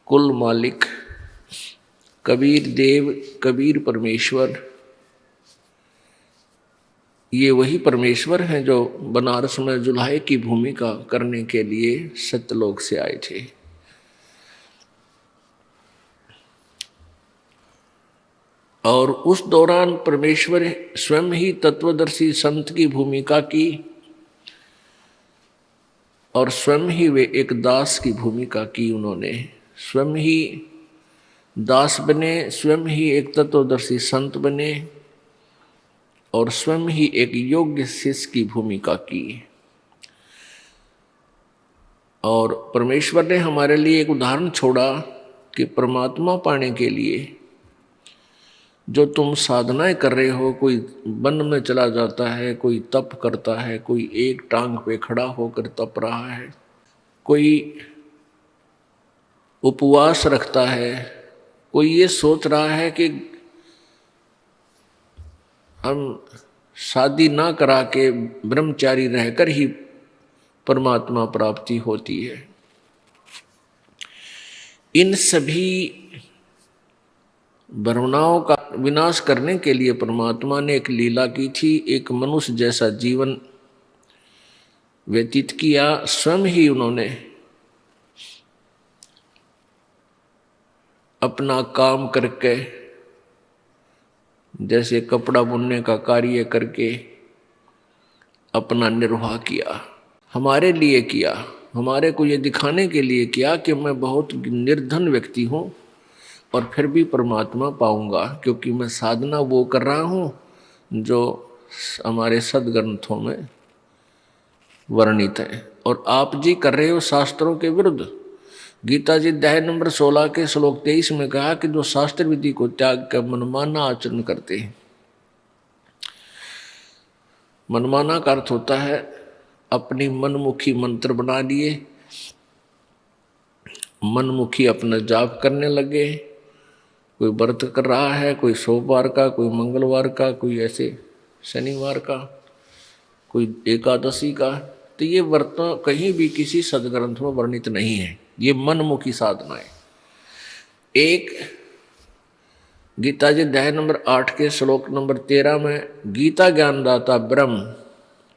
कुल मालिक कबीर देव कबीर परमेश्वर, ये वही परमेश्वर हैं जो बनारस में जुल्हे की भूमिका करने के लिए सत्यलोक से आए थे। और उस दौरान परमेश्वर स्वयं ही तत्वदर्शी संत की भूमिका की और स्वयं ही वे एक दास की भूमिका की। उन्होंने स्वयं ही दास बने, स्वयं ही एक तत्वदर्शी संत बने और स्वयं ही एक योग्य शिष्य की भूमिका की। और परमेश्वर ने हमारे लिए एक उदाहरण छोड़ा कि परमात्मा पाने के लिए जो तुम साधनाएं कर रहे हो, कोई वन में चला जाता है, कोई तप करता है, कोई एक टांग पे खड़ा होकर तप रहा है, कोई उपवास रखता है, कोई ये सोच रहा है कि हम शादी ना करा के ब्रह्मचारी रहकर ही परमात्मा प्राप्ति होती है। इन सभी भ्रमणाओं का विनाश करने के लिए परमात्मा ने एक लीला की थी। एक मनुष्य जैसा जीवन व्यतीत किया। स्वयं ही उन्होंने अपना काम करके, जैसे कपड़ा बुनने का कार्य करके अपना निर्वाह किया। हमारे लिए किया, हमारे को ये दिखाने के लिए किया कि मैं बहुत निर्धन व्यक्ति हूँ और फिर भी परमात्मा पाऊंगा, क्योंकि मैं साधना वो कर रहा हूँ जो हमारे सदग्रंथों में वर्णित है। और आप जी कर रहे हो शास्त्रों के विरुद्ध। गीता जी अध्याय नंबर 16 के श्लोक 23 में कहा कि जो शास्त्र विधि को त्याग कर मनमाना आचरण करते हैं। मनमाना का अर्थ होता है अपनी मनमुखी मंत्र बना लिए, मनमुखी अपना जाप करने लगे। कोई व्रत कर रहा है, कोई सोमवार का, कोई मंगलवार का, कोई ऐसे शनिवार का, कोई एकादशी का, तो ये व्रत कहीं भी किसी सदग्रंथ में वर्णित नहीं है। ये मनमुखी साधना है। एक गीता जी अध्याय नंबर 8 के श्लोक नंबर 13 में गीता ज्ञानदाता ब्रह्म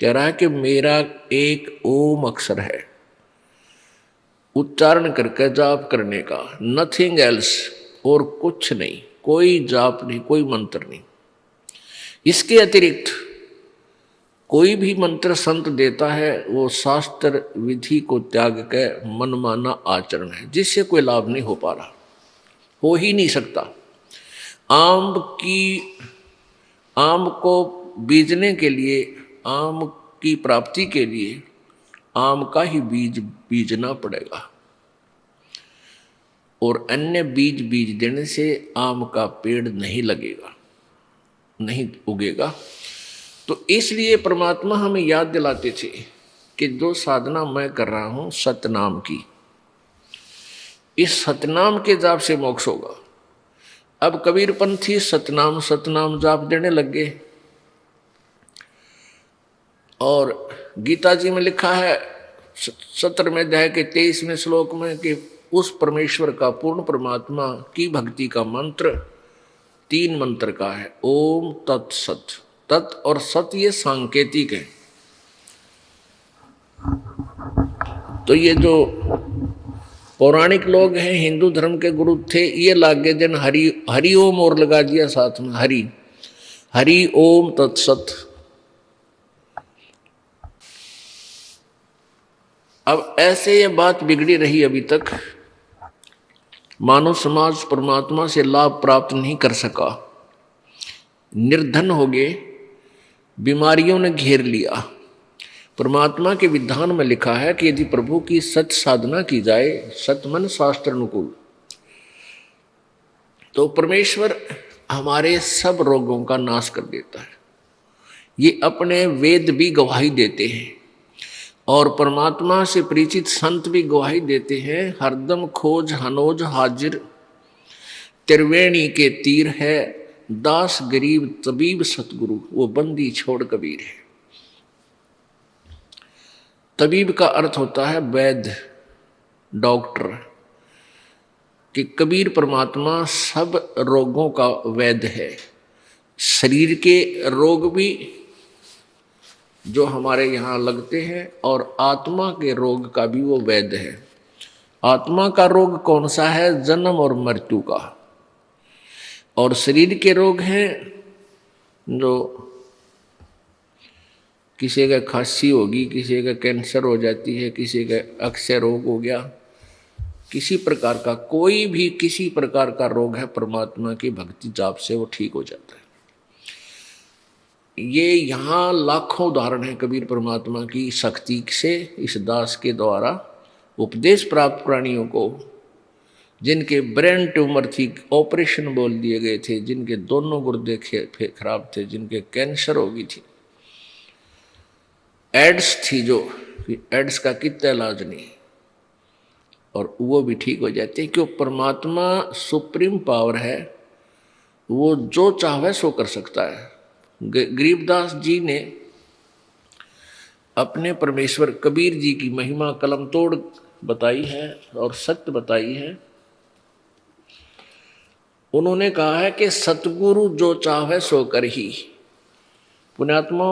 कह रहा है कि मेरा एक ओम अक्षर है, उच्चारण करके जाप करने का, नथिंग एल्स, और कुछ नहीं, कोई जाप नहीं, कोई मंत्र नहीं। इसके अतिरिक्त कोई भी मंत्र संत देता है वो शास्त्र विधि को त्याग के मनमाना आचरण है, जिससे कोई लाभ नहीं हो पा रहा, हो ही नहीं सकता। आम को बीजने के लिए, आम की प्राप्ति के लिए आम का ही बीज बीजना पड़ेगा और अन्य बीज देने से आम का पेड़ नहीं लगेगा, नहीं उगेगा। तो इसलिए परमात्मा हमें याद दिलाते थे कि जो साधना मैं कर रहा हूं सतनाम की, इस सतनाम के जाप से मोक्ष होगा। अब कबीरपंथी सतनाम सतनाम जाप देने लग गए। और गीता जी में लिखा है 17वें अध्याय के 23वें श्लोक में कि उस परमेश्वर का, पूर्ण परमात्मा की भक्ति का मंत्र 3 मंत्र का है, ओम तत्सत। तत् और सत ये सांकेतिक है। तो ये जो पौराणिक लोग हैं, हिंदू धर्म के गुरु थे, ये लागे जन हरि ओम और लगा दिया साथ में, हरि ओम तत्सत। अब ऐसे ये बात बिगड़ी रही अभी तक। मानव समाज परमात्मा से लाभ प्राप्त नहीं कर सका, निर्धन हो गए, बीमारियों ने घेर लिया। परमात्मा के विधान में लिखा है कि यदि प्रभु की सत साधना की जाए, सतमन शास्त्र अनुकूल, तो परमेश्वर हमारे सब रोगों का नाश कर देता है। ये अपने वेद भी गवाही देते हैं। और परमात्मा से परिचित संत भी गवाही देते हैं, हरदम खोज हनोज हाजिर, त्रिवेणी के तीर है, दास गरीब तबीब सतगुरु, वो बंदी छोड़ कबीर है। तबीब का अर्थ होता है वैद्य, डॉक्टर, कि कबीर परमात्मा सब रोगों का वैद्य है। शरीर के रोग भी जो हमारे यहाँ लगते हैं और आत्मा के रोग का भी वो वैद्य है। आत्मा का रोग कौन सा है? जन्म और मृत्यु का। और शरीर के रोग हैं जो किसी का खांसी होगी, किसी का कैंसर हो जाती है, किसी का अक्षय रोग हो गया, किसी प्रकार का कोई भी किसी प्रकार का रोग है, परमात्मा की भक्ति जाप से वो ठीक हो जाता है। ये यहाँ लाखों उदाहरण है कबीर परमात्मा की शक्ति से इस दास के द्वारा उपदेश प्राप्त प्राणियों को, जिनके ब्रेन ट्यूमर थी, ऑपरेशन बोल दिए गए थे, जिनके दोनों गुर्दे खराब थे, जिनके कैंसर हो गई थी, एड्स थी, जो एड्स का कितना इलाज नहीं, और वो भी ठीक हो जाते हैं। क्यों? परमात्मा सुप्रीम पावर है, वो जो चाहे सो कर सकता है। गरीबदास जी ने अपने परमेश्वर कबीर जी की महिमा कलम तोड़ बताई है और सत्य बताई है। उन्होंने कहा है कि सतगुरु जो चाहे सो कर ही। पुण्यात्मा,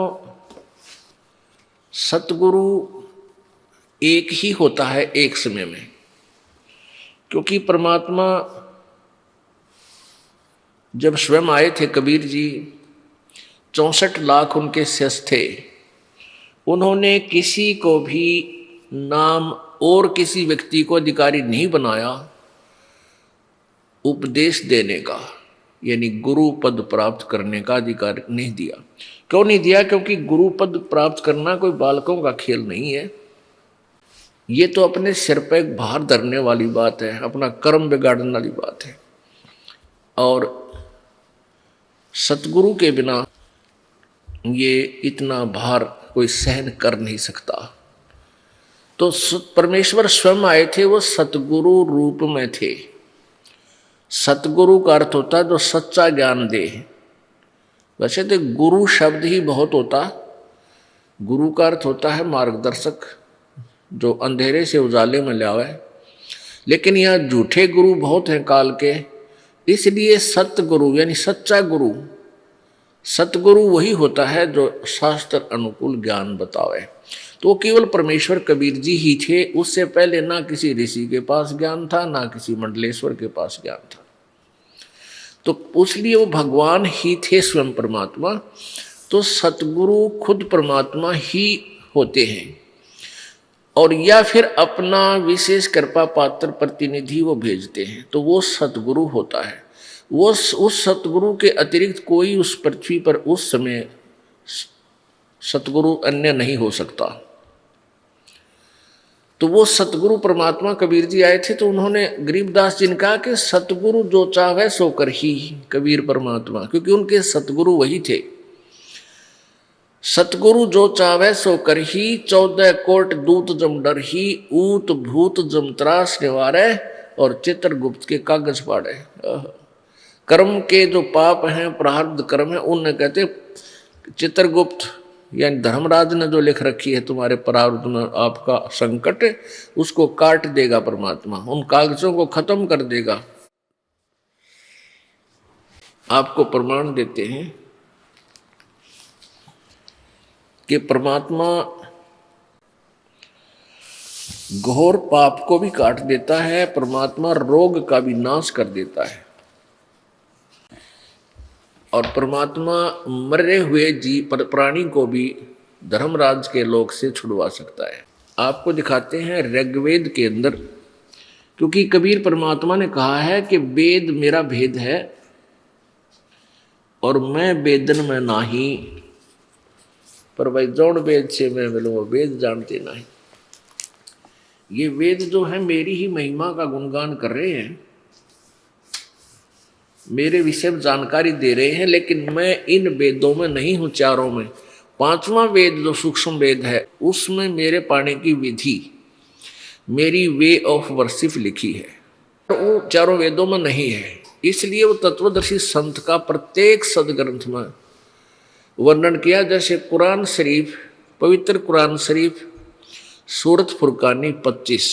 सतगुरु एक ही होता है एक समय में, क्योंकि परमात्मा जब स्वयं आए थे कबीर जी, 64 लाख उनके शिष्य थे, उन्होंने किसी को भी नाम और किसी व्यक्ति को अधिकारी नहीं बनाया उपदेश देने का, यानी गुरु पद प्राप्त करने का अधिकार नहीं दिया। क्यों नहीं दिया? क्योंकि गुरु पद प्राप्त करना कोई बालकों का खेल नहीं है। ये तो अपने सिर पर एक भार धरने वाली बात है, अपना कर्म बिगाड़ने वाली बात है। और सतगुरु के बिना ये इतना भार कोई सहन कर नहीं सकता। तो परमेश्वर स्वयं आए थे, वो सतगुरु रूप में थे। सतगुरु का अर्थ होता है जो सच्चा ज्ञान दे। वैसे तो गुरु शब्द ही बहुत होता, गुरु का अर्थ होता है मार्गदर्शक, जो अंधेरे से उजाले में ले आवे, लेकिन यहाँ झूठे गुरु बहुत हैं काल के, इसलिए सतगुरु यानी सच्चा गुरु, सतगुरु वही होता है जो शास्त्र अनुकूल ज्ञान बतावे। तो वो केवल परमेश्वर कबीर जी ही थे, उससे पहले ना किसी ऋषि के पास ज्ञान था, ना किसी मंडलेश्वर के पास ज्ञान था। तो उसलिए वो भगवान ही थे, स्वयं परमात्मा। तो सतगुरु खुद परमात्मा ही होते हैं, और या फिर अपना विशेष कृपा पात्र प्रतिनिधि वो भेजते हैं, तो वो सतगुरु होता है। वो उस सतगुरु के अतिरिक्त कोई उस पृथ्वी पर उस समय सतगुरु अन्य नहीं हो सकता। तो वो सतगुरु परमात्मा कबीर जी आए थे, तो उन्होंने गरीबदास जी ने कहा कि सतगुरु जो चाहे सो कर ही, कबीर परमात्मा, क्योंकि उनके सतगुरु वही थे। सतगुरु जो चाहे सो कर ही, 14 कोट दूत जम डर ही, ऊत भूत जम त्रास निवारे, और चित्रगुप्त के कागज पाड़े। कर्म के जो पाप हैं, प्रारब्ध कर्म है, उन्हें कहते चित्रगुप्त, यानी धर्मराज ने जो लिख रखी है तुम्हारे प्रारब्ध में आपका संकट, उसको काट देगा परमात्मा, उन कागजों को खत्म कर देगा। आपको प्रमाण देते हैं कि परमात्मा घोर पाप को भी काट देता है, परमात्मा रोग का भी नाश कर देता है, और परमात्मा मरे हुए प्राणी को भी धर्मराज के लोक से छुड़वा सकता है। आपको दिखाते हैं ऋग्वेद के अंदर, क्योंकि कबीर परमात्मा ने कहा है कि वेद मेरा भेद है और मैं वेदन में नाही, पर भाई जौन वेद से मैं मिलूँ वो वेद जानते नहीं। ये वेद जो है मेरी ही महिमा का गुणगान कर रहे हैं, मेरे विषय में जानकारी दे रहे हैं, लेकिन मैं इन वेदों में नहीं हूँ, चारों में, पांचवा वेद जो सूक्ष्म वेद है उसमें मेरे पाने की विधि, मेरी वे ऑफ वर्शिप लिखी है, वो चारों वेदों में नहीं है। इसलिए वो तत्वदर्शी संत का प्रत्येक सदग्रंथ में वर्णन किया। जैसे कुरान शरीफ, पवित्र कुरान शरीफ सूरत फुरकानी 25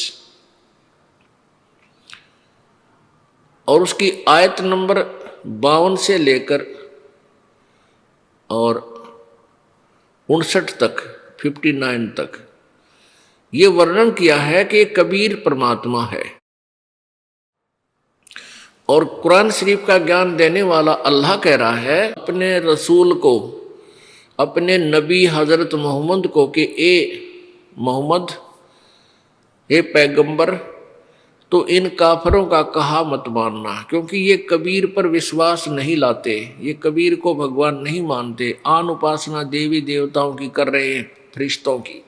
और उसकी आयत नंबर 52 से लेकर और 59 तक 59 तक ये वर्णन किया है कि कबीर परमात्मा है और कुरान शरीफ का ज्ञान देने वाला अल्लाह कह रहा है अपने रसूल को, अपने नबी हजरत मोहम्मद को कि ए मोहम्मद, ए पैगंबर, तो इन काफरों का कहा मत मानना, क्योंकि ये कबीर पर विश्वास नहीं लाते, ये कबीर को भगवान नहीं मानते, आन उपासना देवी देवताओं की कर रहे हैं, फरिश्तों की।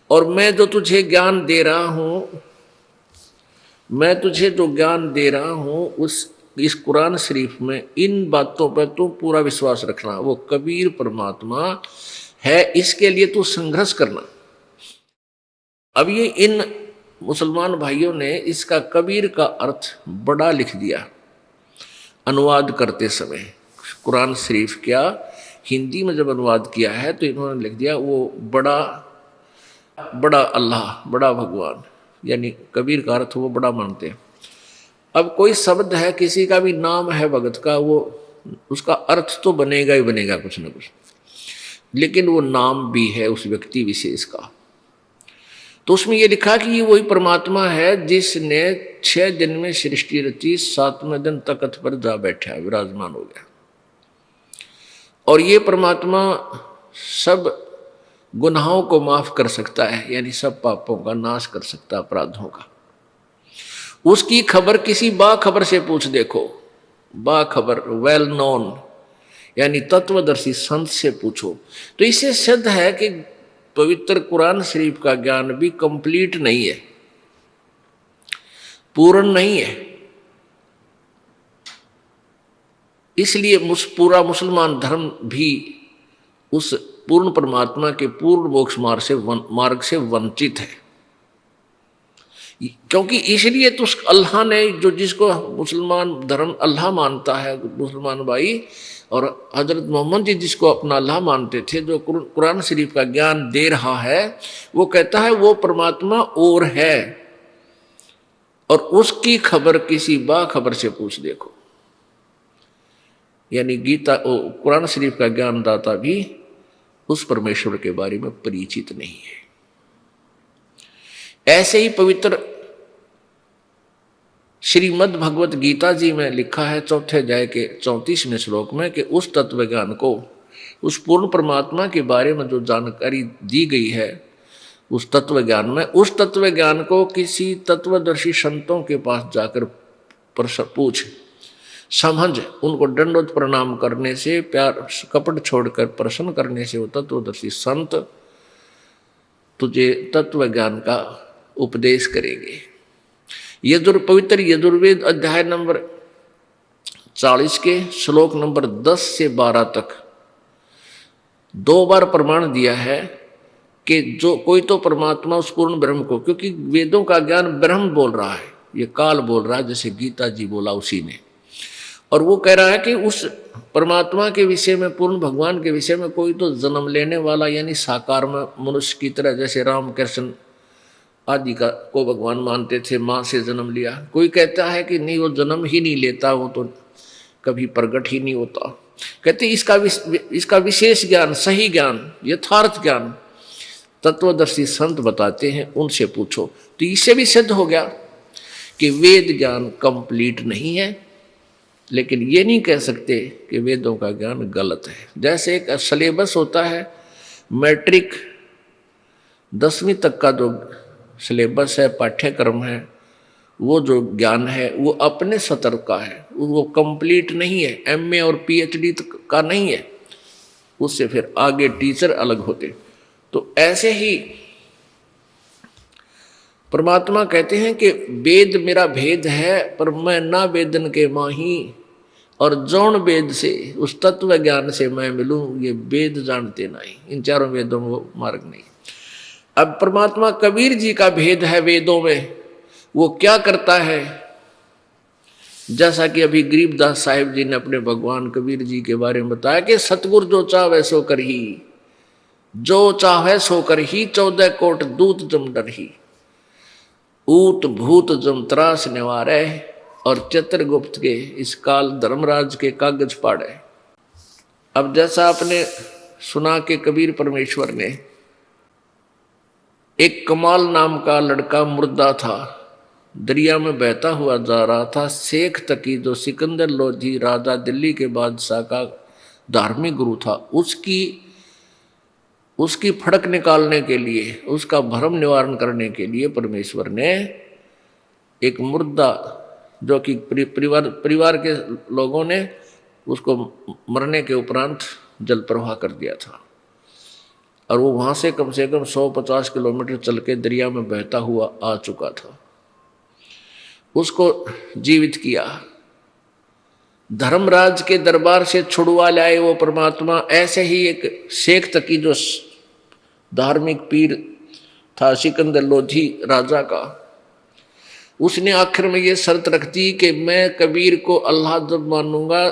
और मैं जो तुझे ज्ञान दे रहा हूँ, मैं तुझे जो ज्ञान दे रहा हूँ इस कुरान शरीफ में इन बातों पर तू पूरा विश्वास रखना। वो कबीर परमात्मा है, इसके लिए तू संघर्ष करना। अब ये इन मुसलमान भाइयों ने इसका कबीर का अर्थ बड़ा लिख दिया अनुवाद करते समय। कुरान शरीफ क्या हिंदी में जब अनुवाद किया है तो इन्होंने लिख दिया वो बड़ा बड़ा अल्लाह, बड़ा भगवान, यानी कबीर का अर्थ वो बड़ा मानते हैं। अब कोई शब्द है, किसी का भी नाम है भगत का, वो उसका अर्थ तो बनेगा ही बनेगा कुछ ना कुछ, लेकिन वो नाम भी है उस व्यक्ति विशेष का। तो उसमें ये लिखा कि ये वही परमात्मा है जिसने 6 दिन में सृष्टि रची, 7वें दिन तख्त पर जा बैठा, विराजमान हो गया। और ये परमात्मा सब गुनाहों को माफ कर सकता है, यानी सब पापों का नाश कर सकता है, अपराधों का। उसकी खबर किसी बाखबर से पूछ देखो, बाखबर, वेल नोन, यानी तत्वदर्शी संत से पूछो। तो इससे सिद्ध है कि पवित्र कुरान शरीफ का ज्ञान भी कंप्लीट नहीं है, पूर्ण नहीं है। इसलिए पूरा मुसलमान धर्म भी उस पूर्ण परमात्मा के पूर्ण मोक्ष मार्ग से वंचित है। क्योंकि इसलिए तो अल्लाह ने जो जिसको मुसलमान धर्म अल्लाह मानता है, मुसलमान भाई, और हजरत मोहम्मद जी जिसको अपना अल्लाह मानते थे, जो कुरान शरीफ का ज्ञान दे रहा है, वो कहता है वो परमात्मा और है, और उसकी खबर किसी बाखबर से पूछ देखो। यानी गीता, कुरान शरीफ का ज्ञानदाता भी उस परमेश्वर के बारे में परिचित नहीं है। ऐसे ही पवित्र श्रीमद् भगवत गीता जी में लिखा है 4th अध्याय के 34वें श्लोक में कि उस तत्व ज्ञान को, उस पूर्ण परमात्मा के बारे में जो जानकारी दी गई है उस तत्व ज्ञान में, उस तत्व ज्ञान को किसी तत्वदर्शी संतों के पास जाकर पूछ, समझ, उनको दंडवत प्रणाम करने से, प्यार कपट छोड़कर प्रसन्न करने से वो तत्वदर्शी संत तुझे तत्व ज्ञान का उपदेश करेंगे। पवित्र यजुर्वेद अध्याय नंबर 40 के श्लोक नंबर 10 से 12 तक 2 बार प्रमाण दिया है कि जो कोई तो परमात्मा उस पूर्ण ब्रह्म को, क्योंकि वेदों का ज्ञान ब्रह्म बोल रहा है, ये काल बोल रहा है, जैसे गीता जी बोला उसी ने, और वो कह रहा है कि उस परमात्मा के विषय में, पूर्ण भगवान के विषय में कोई तो जन्म लेने वाला, यानी साकार में मनुष्य की तरह, जैसे राम कृष्ण आदि का को भगवान मानते थे, माँ से जन्म लिया। कोई कहता है कि नहीं, वो जन्म ही नहीं लेता, वो तो कभी प्रकट ही नहीं होता। कहते इसका विशेष ज्ञान, सही ज्ञान, यथार्थ ज्ञान तत्वदर्शी संत बताते हैं, उनसे पूछो। तो इससे भी सिद्ध हो गया कि वेद ज्ञान कंप्लीट नहीं है, लेकिन ये नहीं कह सकते कि वेदों का ज्ञान गलत है। जैसे एक सिलेबस होता है, मैट्रिक 10वीं तक का जो सिलेबस है, पाठ्यक्रम है, वो जो ज्ञान है वो अपने सतर का है, वो कंप्लीट नहीं है, MA और PhD का नहीं है, उससे फिर आगे टीचर अलग होते। तो ऐसे ही परमात्मा कहते हैं कि वेद मेरा भेद है, पर मैं ना वेदन के माही, और जौन वेद से, उस तत्व ज्ञान से मैं मिलूं, ये वेद जानते नहीं, इन चारों वेदों में वो मार्ग नहीं। अब परमात्मा कबीर जी का भेद है वेदों में, वो क्या करता है, जैसा कि अभी गरीबदास साहिब जी ने अपने भगवान कबीर जी के बारे में बताया कि सतगुरु जो चाहे सो कर ही, जो चाहे सो कर ही, 14 कोट दूत जम डर ही, ऊत भूत जम त्रास निवारे, और चित्रगुप्त के इस काल धर्मराज के कागज पाड़े। अब जैसा आपने सुना कि कबीर परमेश्वर ने, एक कमाल नाम का लड़का मुर्दा था, दरिया में बहता हुआ जा रहा था। शेख तकी जो सिकंदर लोधी राजा दिल्ली के बादशाह का धार्मिक गुरु था, उसकी फड़क निकालने के लिए, उसका भ्रम निवारण करने के लिए परमेश्वर ने एक मुर्दा, जो कि परिवार के लोगों ने उसको मरने के उपरांत जल प्रवाह कर दिया था, और वो वहाँ से कम 150 किलोमीटर चल के दरिया में बहता हुआ आ चुका था। उसको जीवित किया, धर्मराज के दरबार से छुड़वा लाए वो परमात्मा। ऐसे ही एक शेख तकी जो धार्मिक पीर था सिकंदर लोधी राजा का, उसने आखिर में ये शर्त रख दी कि मैं कबीर को अल्लाह जब मानूंगा,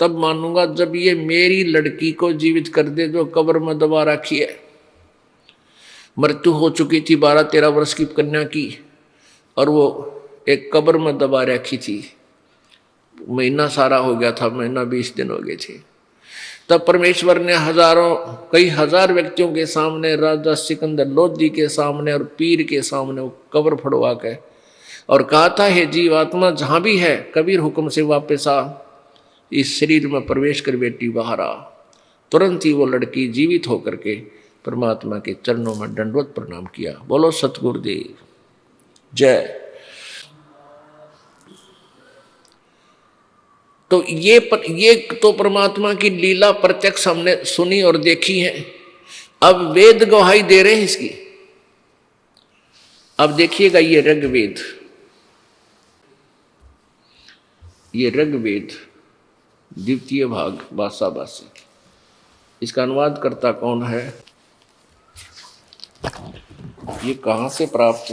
तब मानूंगा जब ये मेरी लड़की को जीवित कर दे जो कब्र में दबा रखी है। मृत्यु हो चुकी थी 12-13 वर्ष की कन्या की, और वो एक कब्र में दबा रखी थी। महीना सारा हो गया था, महीना 20 दिन हो गए थे। तब परमेश्वर ने कई हजार व्यक्तियों के सामने, राजा सिकंदर लोधी के सामने और पीर के सामने वो कब्र फड़वा के और कहा था, हे जीवात्मा जहाँ भी है, कबीर हुक्म से वापस आ, इस शरीर में प्रवेश कर बेटी बाहर आ। तुरंत ही वो लड़की जीवित होकर के परमात्मा के चरणों में दंडवत प्रणाम किया। बोलो सतगुरुदेव जय। तो ये तो परमात्मा की लीला प्रत्यक्ष हमने सुनी और देखी है। अब वेद गवाही दे रहे हैं इसकी। अब देखिएगा ये ऋग्वेद, ये ऋग्वेद द्वितीय भाग बासाबासी, इसका अनुवाद करता कौन है, ये कहाँ से प्राप्त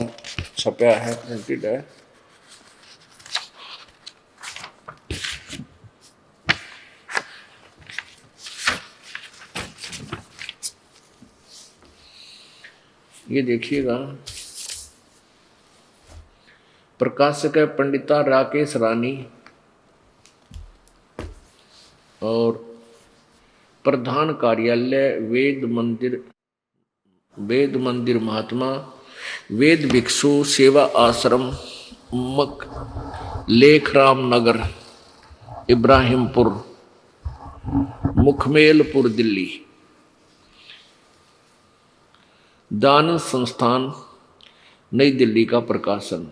छपया है, प्रिंटेड है। ये देखिएगा, प्रकाशक है पंडिता राकेश रानी, और प्रधान कार्यालय वेद मंदिर महात्मा वेद भिक्षु सेवा आश्रम लेखराम नगर इब्राहिमपुर मुखमेलपुर दिल्ली। दान संस्थान नई दिल्ली का प्रकाशन।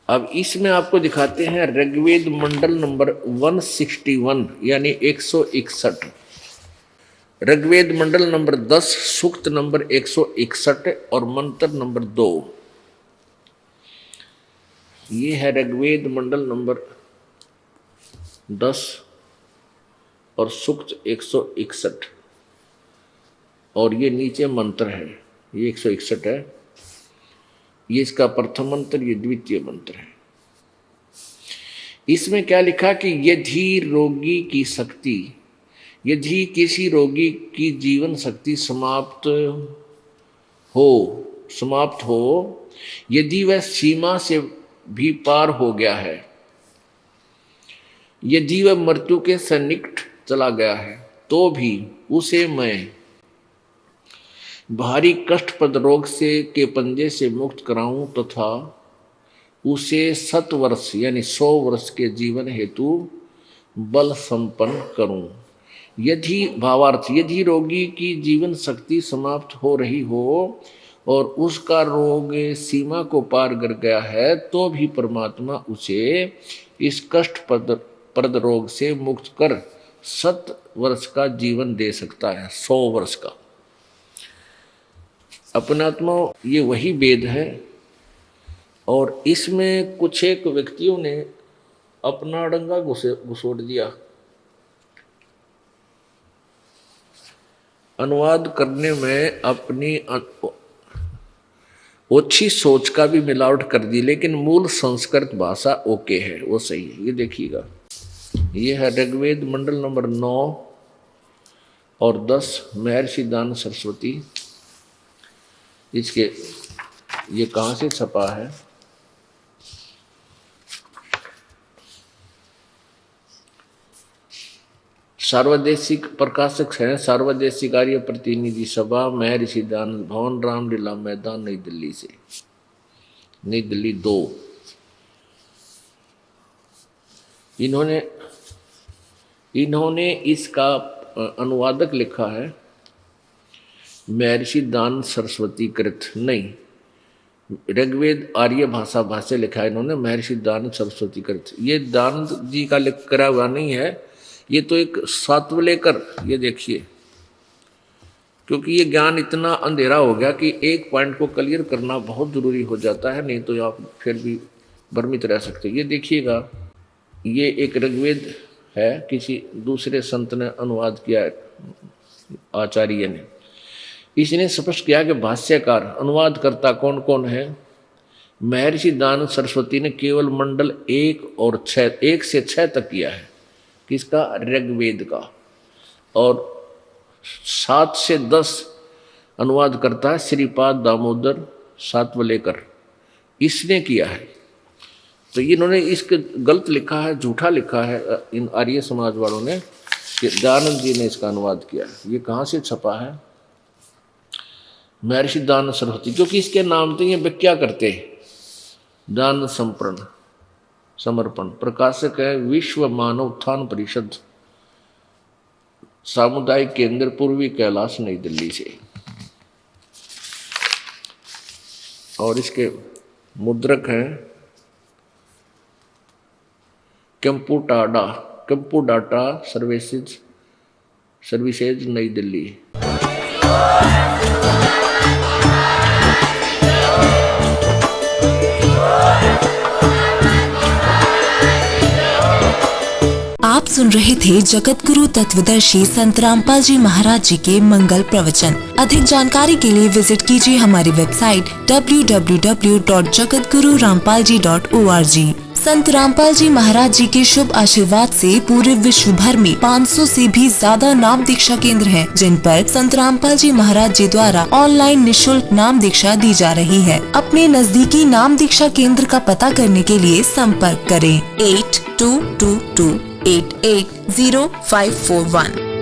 अब इसमें आपको दिखाते हैं ऋग्वेद मंडल नंबर 161 यानी 161, ऋग्वेद मंडल नंबर 10 सूक्त नंबर 161 और मंत्र नंबर 2। ये है ऋग्वेद मंडल नंबर 10 और सूक्त 161, और ये नीचे मंत्र है, ये 161 है। ये इसका प्रथम मंत्र, ये द्वितीय मंत्र है। इसमें क्या लिखा कि यदि रोगी की शक्ति, यदि किसी रोगी की जीवन शक्ति समाप्त हो, यदि वह सीमा से भी पार हो गया है, यदि वह मृत्यु के सन्निकट चला गया है, तो भी उसे मैं भारी कष्टप्रद रोग के पंजे से मुक्त कराऊं तथा उसे 100 वर्ष यानी 100 वर्ष के जीवन हेतु बल संपन्न करूं। यदि रोगी की जीवन शक्ति समाप्त हो रही हो और उसका रोग सीमा को पार कर गया है, तो भी परमात्मा उसे इस कष्टप्रद रोग से मुक्त कर 100 वर्ष का जीवन दे सकता है, 100 वर्ष का। अपनात्मा ये वही वेद है, और इसमें कुछ एक व्यक्तियों ने अपना डंगा घुसोड़ दिया। अनुवाद करने में अपनी ओछी सोच का भी मिलावट कर दी, लेकिन मूल संस्कृत भाषा ओके है, वो सही है। ये देखिएगा, ये है ऋग्वेद मंडल नंबर 9 और 10, महर्षि दान सरस्वती। इसके ये कहाँ से छपा है? सार्वदेशिक प्रकाशक है, सार्वदेशिक आर्य प्रतिनिधि सभा, महर्षि दान भवन, रामलीला मैदान, नई दिल्ली से, नई दिल्ली 2। इन्होंने इसका अनुवादक लिखा है महर्षि दान सरस्वती कृत, नहीं, ऋग्वेद आर्य भाषा भाष्य लिखा है इन्होंने महर्षि दान सरस्वती कृत। ये दान जी का लिख करा हुआ नहीं है, ये तो एक सातवलेकर। ये देखिए, क्योंकि ये ज्ञान इतना अंधेरा हो गया कि एक पॉइंट को क्लियर करना बहुत ज़रूरी हो जाता है, नहीं तो आप फिर भी भ्रमित रह सकते। ये देखिएगा, ये एक ऋग्वेद है, किसी दूसरे संत ने अनुवाद किया है, आचार्य ने। इसने स्पष्ट किया कि भाष्यकार अनुवादकर्ता कौन कौन है। महर्षि दान सरस्वती ने केवल मंडल 1 से 6 तक किया है, किसका? ऋग्वेद का। और 7 से 10 अनुवाद करता है श्रीपाद दामोदर सातवलेकर, इसने किया है। तो इन्होंने इसके गलत लिखा है, झूठा लिखा है इन आर्य समाज वालों ने कि दयानंद जी ने इसका अनुवाद किया है। ये कहाँ से छपा है? महर्षि दान सरस्वती, क्योंकि इसके नाम तो ये व्याख्या करते हैं, दान समर्पण। प्रकाशक है विश्व मानव उत्थान परिषद, सामुदायिक केंद्र, पूर्वी कैलाश, नई दिल्ली से। और इसके मुद्रक हैं कंप्यूडाटा सर्विसेज, नई दिल्ली। आप सुन रहे थे जगत गुरु तत्वदर्शी संत रामपाल जी महाराज जी के मंगल प्रवचन। अधिक जानकारी के लिए विजिट कीजिए हमारी वेबसाइट www.jagatgururampalji.org। संत रामपाल जी महाराज जी के शुभ आशीर्वाद से पूरे विश्व भर में 500 से भी ज्यादा नाम दीक्षा केंद्र हैं, जिन पर संत रामपाल जी महाराज जी द्वारा ऑनलाइन निशुल्क नाम दीक्षा दी जा रही है। अपने नजदीकी नाम दीक्षा केंद्र का पता करने के लिए संपर्क करें 8222880541।